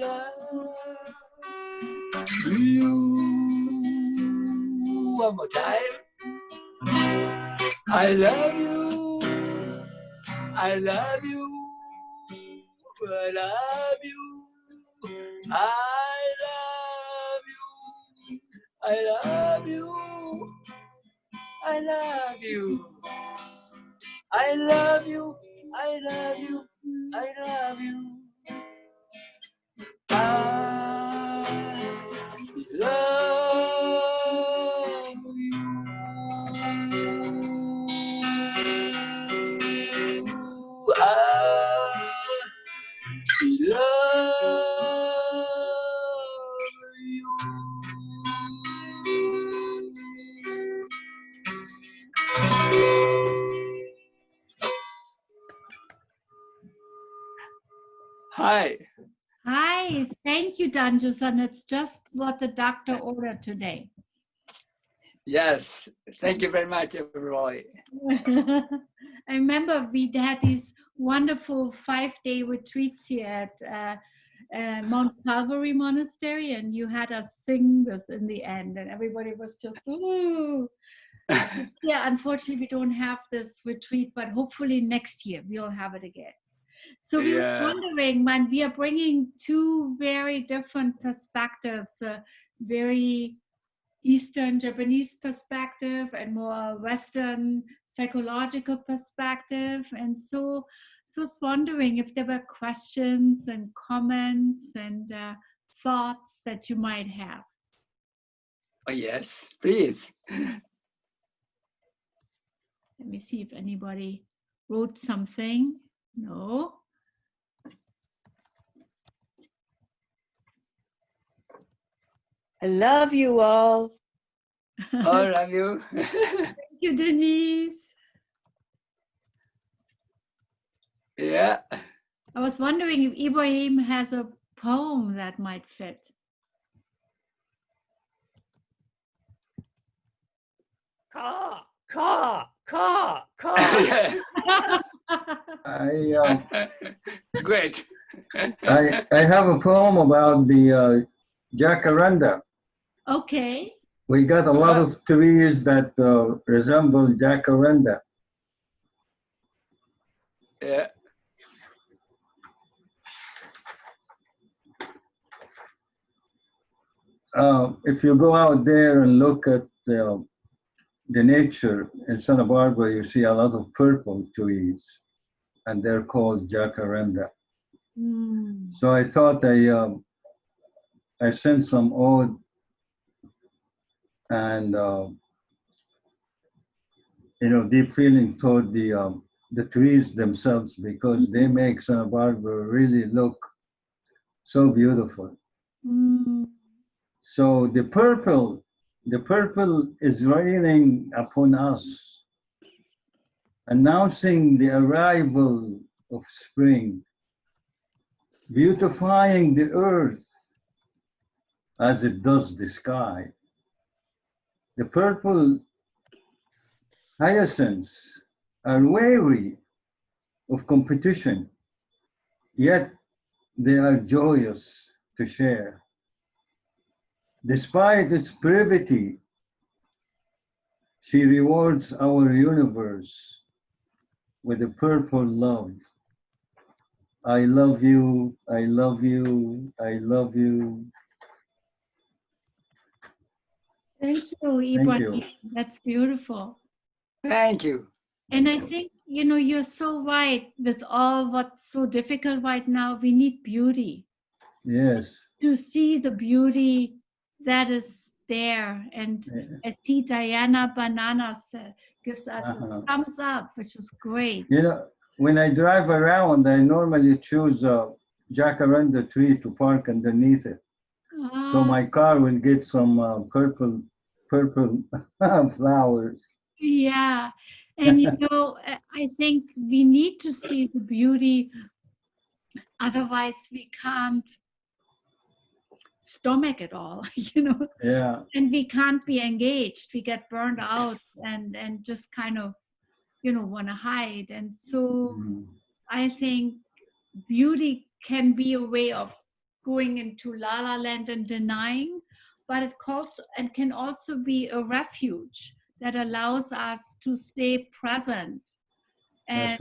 love you. One more time. I love you. I love you. I love you. I love you. I love you. I love you. I love you. I love you. I love you. Hi. Hi, thank you, Danjusan. It's just what the doctor ordered today. Yes, thank you very much, everybody. I remember we had these wonderful 5-day retreats here at Mount Calvary Monastery, and you had us sing this in the end, and everybody was just, ooh. Yeah, unfortunately, we don't have this retreat, but hopefully next year we'll have it again. So we were wondering, man, we are bringing two very different perspectives, a very Eastern Japanese perspective and more Western psychological perspective. And so I was wondering if there were questions and comments and thoughts that you might have. Oh, yes, please. Let me see if anybody wrote something. No. I love you all. I love you. Thank you, Denise. Yeah. I was wondering if Ibrahim has a poem that might fit. Ka, ka, ka, ka. Great. I have a poem about the jacaranda. Okay. We got a lot of trees that resemble jacaranda. Yeah. If you go out there and look at the nature in Santa Barbara, you see a lot of purple trees, and they're called jacaranda. Mm. So I thought I sent some ode and deep feeling toward the trees themselves, because they make Santa Barbara really look so beautiful. Mm. So the purple is raining upon us, announcing the arrival of spring, beautifying the earth as it does the sky. The purple hyacinths are wary of competition, yet they are joyous to share. Despite its brevity, she rewards our universe with a purple love. I love you, I love you, I love you. Thank you, Ibrahim. That's beautiful. Thank you. And I think, you're so right with all what's so difficult right now. We need beauty. Yes. To see the beauty that is there. And I see Diana Bananas gives us a thumbs up, which is great. When I drive around, I normally choose a jacaranda tree to park underneath it. So my car will get some purple flowers. Yeah. And I think we need to see the beauty. Otherwise, we can't stomach it all, Yeah. And we can't be engaged. We get burned out and just kind of, want to hide. And so I think beauty can be a way of going into la la land and denying, but it calls and can also be a refuge that allows us to stay present and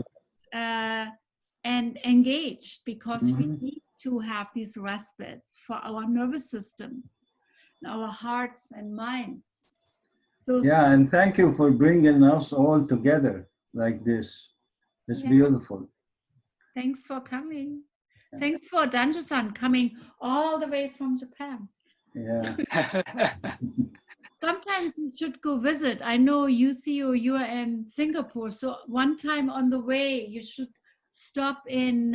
and engaged, because we need to have these respites for our nervous systems, our hearts and minds. So yeah, and thank you for bringing us all together like this. It's beautiful. Thanks for coming. Thanks for Danjo-san coming all the way from Japan. Yeah. Sometimes you should go visit. I know you are in Singapore, so one time on the way you should stop in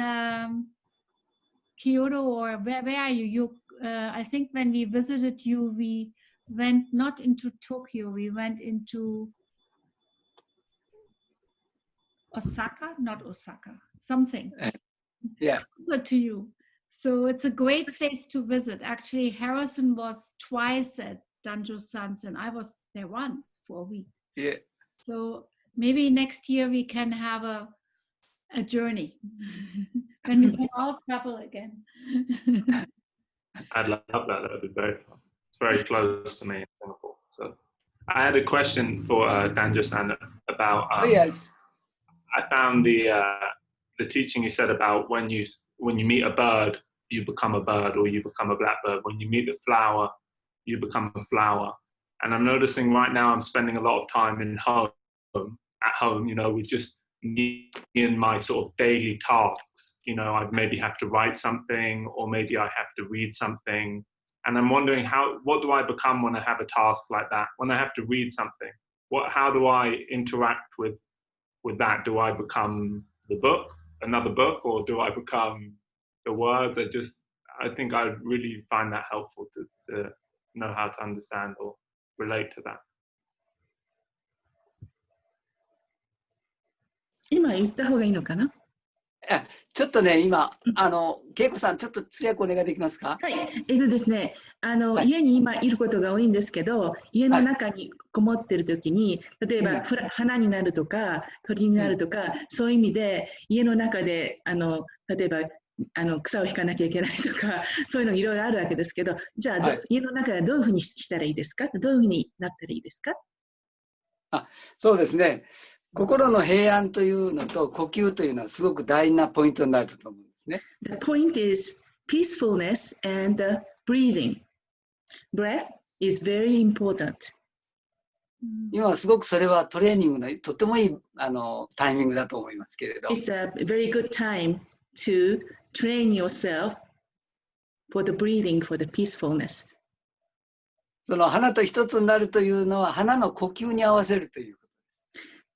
Kyoto, or where are you? I think when we visited you, we went not into Tokyo, we went into Osaka, something. Yeah. Closer to you. So it's a great place to visit. Actually, Harrison was twice at Danjo-san's and I was there once for a week. Yeah. So maybe next year we can have a journey when we can all travel again. I'd love that. That would be very fun. It's very close to me in Singapore. So I had a question for Danjo-san about. Oh, yes. I found the teaching you said about when you meet a bird, you become a bird or you become a blackbird. When you meet the flower, you become a flower. And I'm noticing right now I'm spending a lot of time at home, you know, with just me and my sort of daily tasks. You know, I maybe have to write something, or maybe I have to read something. And I'm wondering what do I become when I have a task like that? When I have to read something, how do I interact with that? Do I become the book, another book, or do I become the words? I think I really find that helpful to know how to understand or relate to that. 今言った方がいいのかな？ちょっとね、今、恵子さん、ちょっと通訳お願いできますか？はい、ですね、家に今いることが多いんですけど、家の中にこもってるときに、例えば、花になるとか、鳥になるとか、そういう意味で、家の中で、例えば、草を引かなきゃいけないとか、そういうのいろいろあるわけですけど、じゃあ、家の中でどういうふうにしたらいいですか？どういうふうになったらいいですか？そうですね。心の平安というのと呼吸というのはすごく大事なポイントになると思うんですね。The point is peacefulness and breathing. Breath is very important. 今はすごくそれはトレーニングのとてもいいタイミングだと思いますけれど。It's a very good time to train yourself for the breathing, for the peacefulness. その花と一つになるというのは花の呼吸に合わせるという。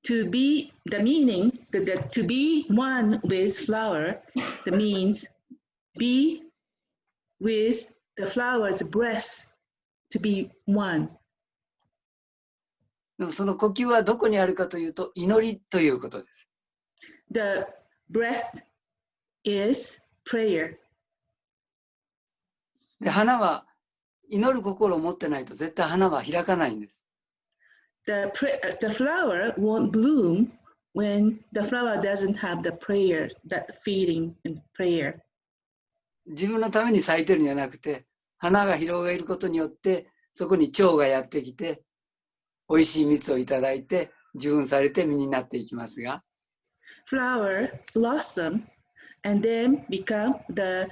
To be the meaning that to be one with flower, the means be with the flower's breath to be one. でもその呼吸はどこにあるかというと祈りということです。The breath is prayer. で、花は祈る心を持ってないと絶対花は開かないんです。The flower won't bloom when the flower doesn't have the prayer, that feeling in prayer. 自分のために咲いてるんじゃなくて、花が広がることによって、そこに蝶がやってきて、美味しい蜜をいただいて、受粉されて実になっていきますが。Flower blossom and then become the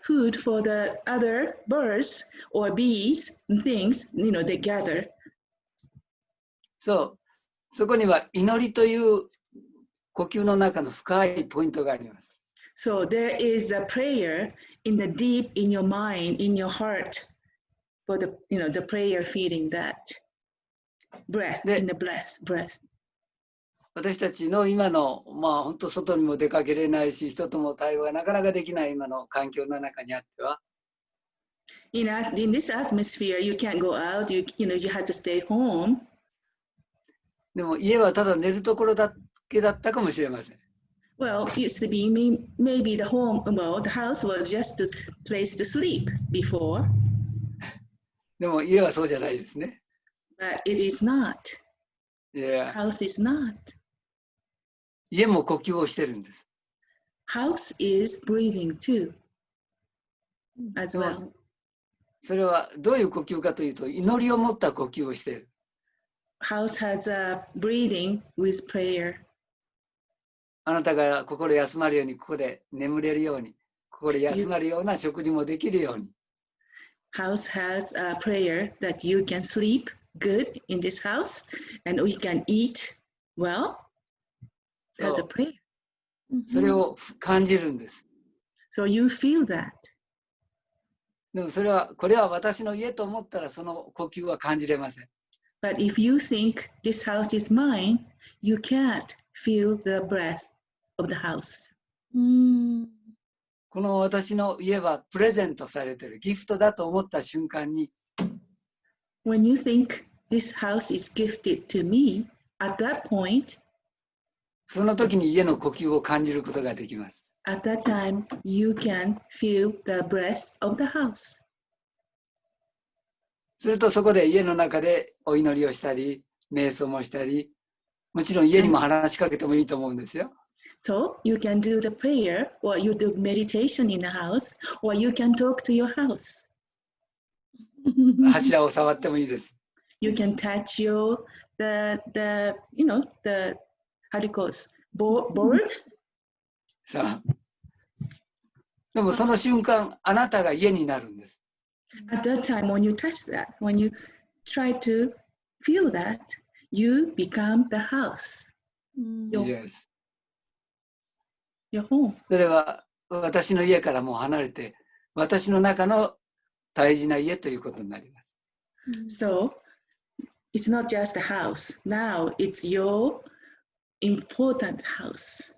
food for the other birds or bees and things, you know, they gather. そこには祈りという呼吸の中の深いポイントがあります。So there is a prayer in the deep in your mind, in your heart, for the, you know, the prayer feeding that breath, in the breath. 私たちの今の、本当外にも出かけれないし、人とも対話がなかなかできない今の環境の中にあっては、in this atmosphere, you can't go out, you have to stay home. でも家はただ寝るところだけだったかもしれません。Well, it used to be maybe the house was just a place to sleep before. でも家はそうじゃないですね。But it is not. Yeah. House is not. 家も呼吸をしてるんです。House is breathing too. as で well. もそれはどういう呼吸かというと、祈りを持った呼吸をしている。 House has a breathing with prayer. あなたが心休まるように、ここで眠れるように、心休まるような食事もできるように。 House has a prayer that you can sleep good in this house and we can eat well. そ Has a う prayer. それを感じるんです。 So you feel that. でもそれは、これは私の家と思ったらその呼吸は感じれません。 But if you think this house is mine, you can't feel the breath of the house. この私の家はプレゼントされているギフトだと思った瞬間に、 When you think this house is gifted to me, at that point, その時に家の呼吸を感じることができます。 at that time, you can feel the breath of the house. するとそこで家の中でお祈りをしたり、瞑想もしたり、もちろん家にも話しかけてもいいと思うんですよ。 So you can do the prayer or you do meditation in the house or you can talk to your house. 柱を触ってもいいです。 You can touch the you know, the, how do you call it, board? さあでもその瞬間、あなたが家になるんです。 At that time, when you touch that, when you try to feel that, you become the house, Yes. your home. それは私の家からもう離れて、私の中の大事な家ということになります。 So it's not just a house. Now it's your important house.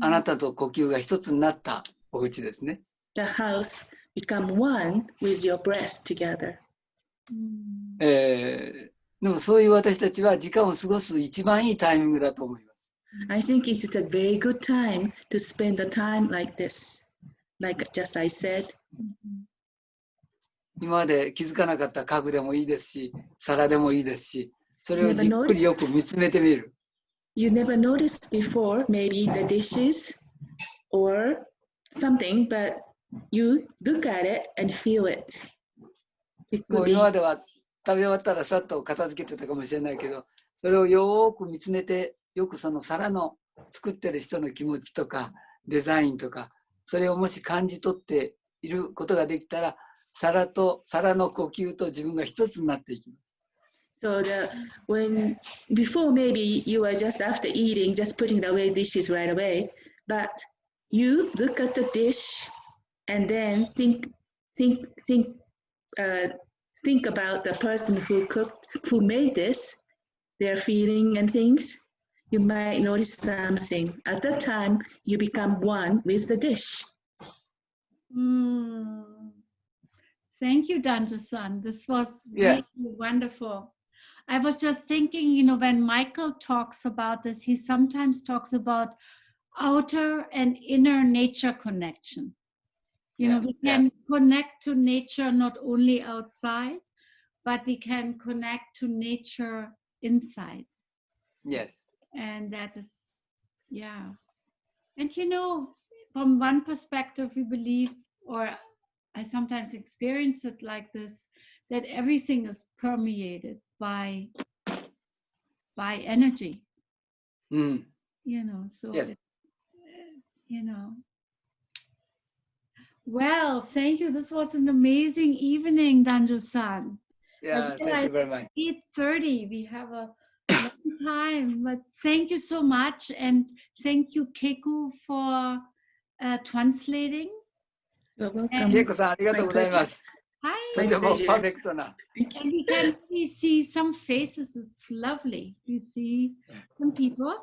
あなたと呼吸が一つになったお家ですね。 The house become one with your breath together. でもそういう私たちは時間を過ごす一番いいタイミングだと思います。 I think it's a very good time to spend the time like this. Like just I said, 今まで気づかなかった家具でもいいですし、皿でもいいですし、それをじっくりよく見つめてみる。 you never noticed before, maybe the dishes or something, but you look at it and feel it. It も could う be 今までは食べ終わったらさっと片付けてたかもしれないけど、それをよく見つめて、よくその皿の作ってる人の気持ちとかデザインとか、それをもし感じ取っていることができたら、皿の呼吸と自分が一つになっていきます。 so when before maybe you were just after eating, just putting away dishes right away, but you look at the dish and then think about the person who cooked, who made this, their feeling and things. You might notice something. At that time, you become one with the dish. Thank you, Danjo-san. This was Yeah. really wonderful. I was just thinking, you know, when Michael talks about this, he sometimes talks about outer and inner nature connection. You know, we can connect to nature not only outside, but we can connect to nature inside. Yes. And that is, yeah. And you know, from one perspective, we believe, or I sometimes experience it like this, that everything is permeated by energy. You know, so Yes. you know. Well, thank you. This was an amazing evening, Danjo-san. Yeah, thank you very much. 8:30. We have a long time, but thank you so much, and thank you, Keiko, for translating. You're welcome. ケイコさん、ありがとうございます。 Hi. とてもパーフェクトな。 And we can really see some faces. It's lovely. You see some people.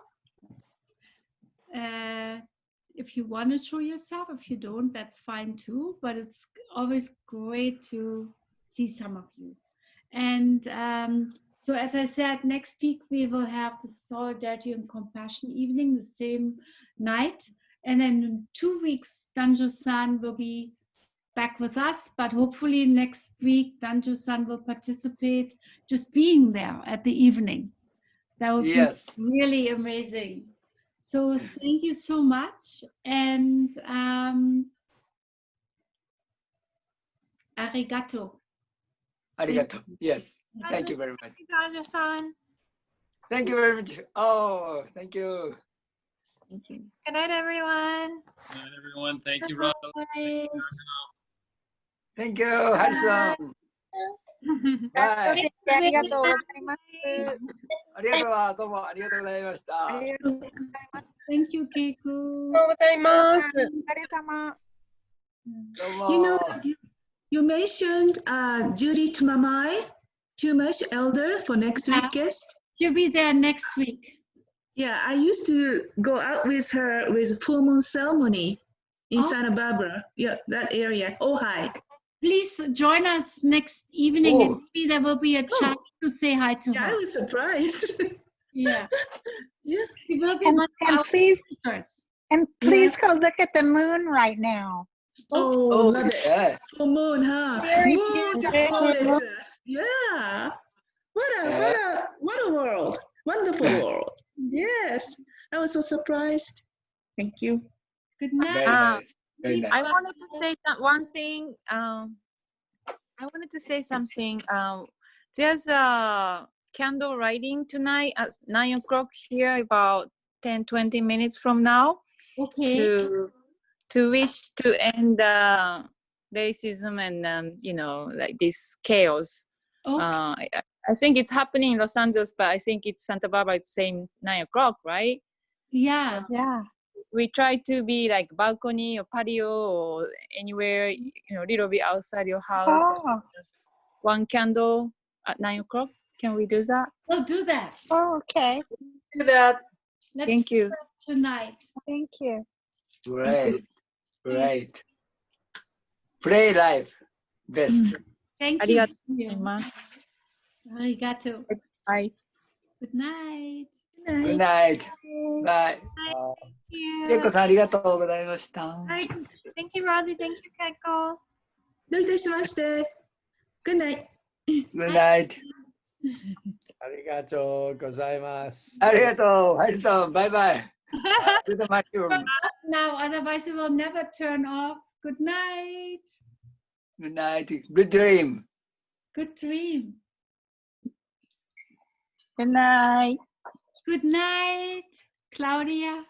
If you want to show yourself, if you don't, that's fine too. But it's always great to see some of you. And so, as I said, next week we will have the Solidarity and Compassion evening, the same night. And then in 2 weeks, Danjo-san will be back with us. But hopefully next week, Danjo-san will participate just being there at the evening. That would be really amazing. So thank you so much. And Arigato. Arigato. Yes. Thank you very much. Raja-san. Thank you very much. Oh, thank you. Thank you. Good night, everyone. Good night, everyone. Thank you, Rob. Bye. Thank you, Harrison. Bye. ありがとうございます。ありがとう。どうもありがとうございました。ありがとうございます。 Thank you, Keiko. ありがとうございます。お疲れ様。どうも。 You know, you mentioned Judy Tumamai, too much elder for next week guest. She'll be there next week. Yeah, I used to go out with her with full moon ceremony in Oh. Santa Barbara. Yeah, that area. Oh, hi. Please join us next evening, and Oh. maybe there will be a chance to say hi to Yeah, I her. was surprised. Yeah, Yes. she will be And- one of and our please- speakers. And please go look at the moon right now. Oh, Oh, love it. yeah. Full moon, huh? Very Moon just beautiful. floated us. Yeah. What a world. Wonderful world. Yes. I was so surprised. Thank you. Good Very night. nice. Very nice. I wanted to say one thing. I wanted to say something. There's a candle lighting tonight at 9 o'clock here, about 10-20 minutes from now, Okay. to wish to end racism and like this chaos. Okay. I think it's happening in Los Angeles, but I think it's Santa Barbara. It's same 9 o'clock, right? Yeah. Yeah. We try to be like balcony or patio or anywhere, a little bit outside your house. Oh, One candle at 9 o'clock. Can we do that? We'll do that. oh, okay. Do that. Let's Thank do you. that tonight. Thank you. Great. Great. Play life. Best. Thank you. Arigato Julia. gozaimasu. Arigato. Bye. Good night. Good night. Bye. けいこさんありがとうございました。Hi. Thank you, Roddy. Thank you, Keiko. どういたしまして。Good night. Good night. ありがとうございます。ありがとう。ハリソン、バイバイ。Good night. Now, otherwise, it will never turn off. Good night. Good night. Good dream. Good dream. Good night. Good night, Claudia.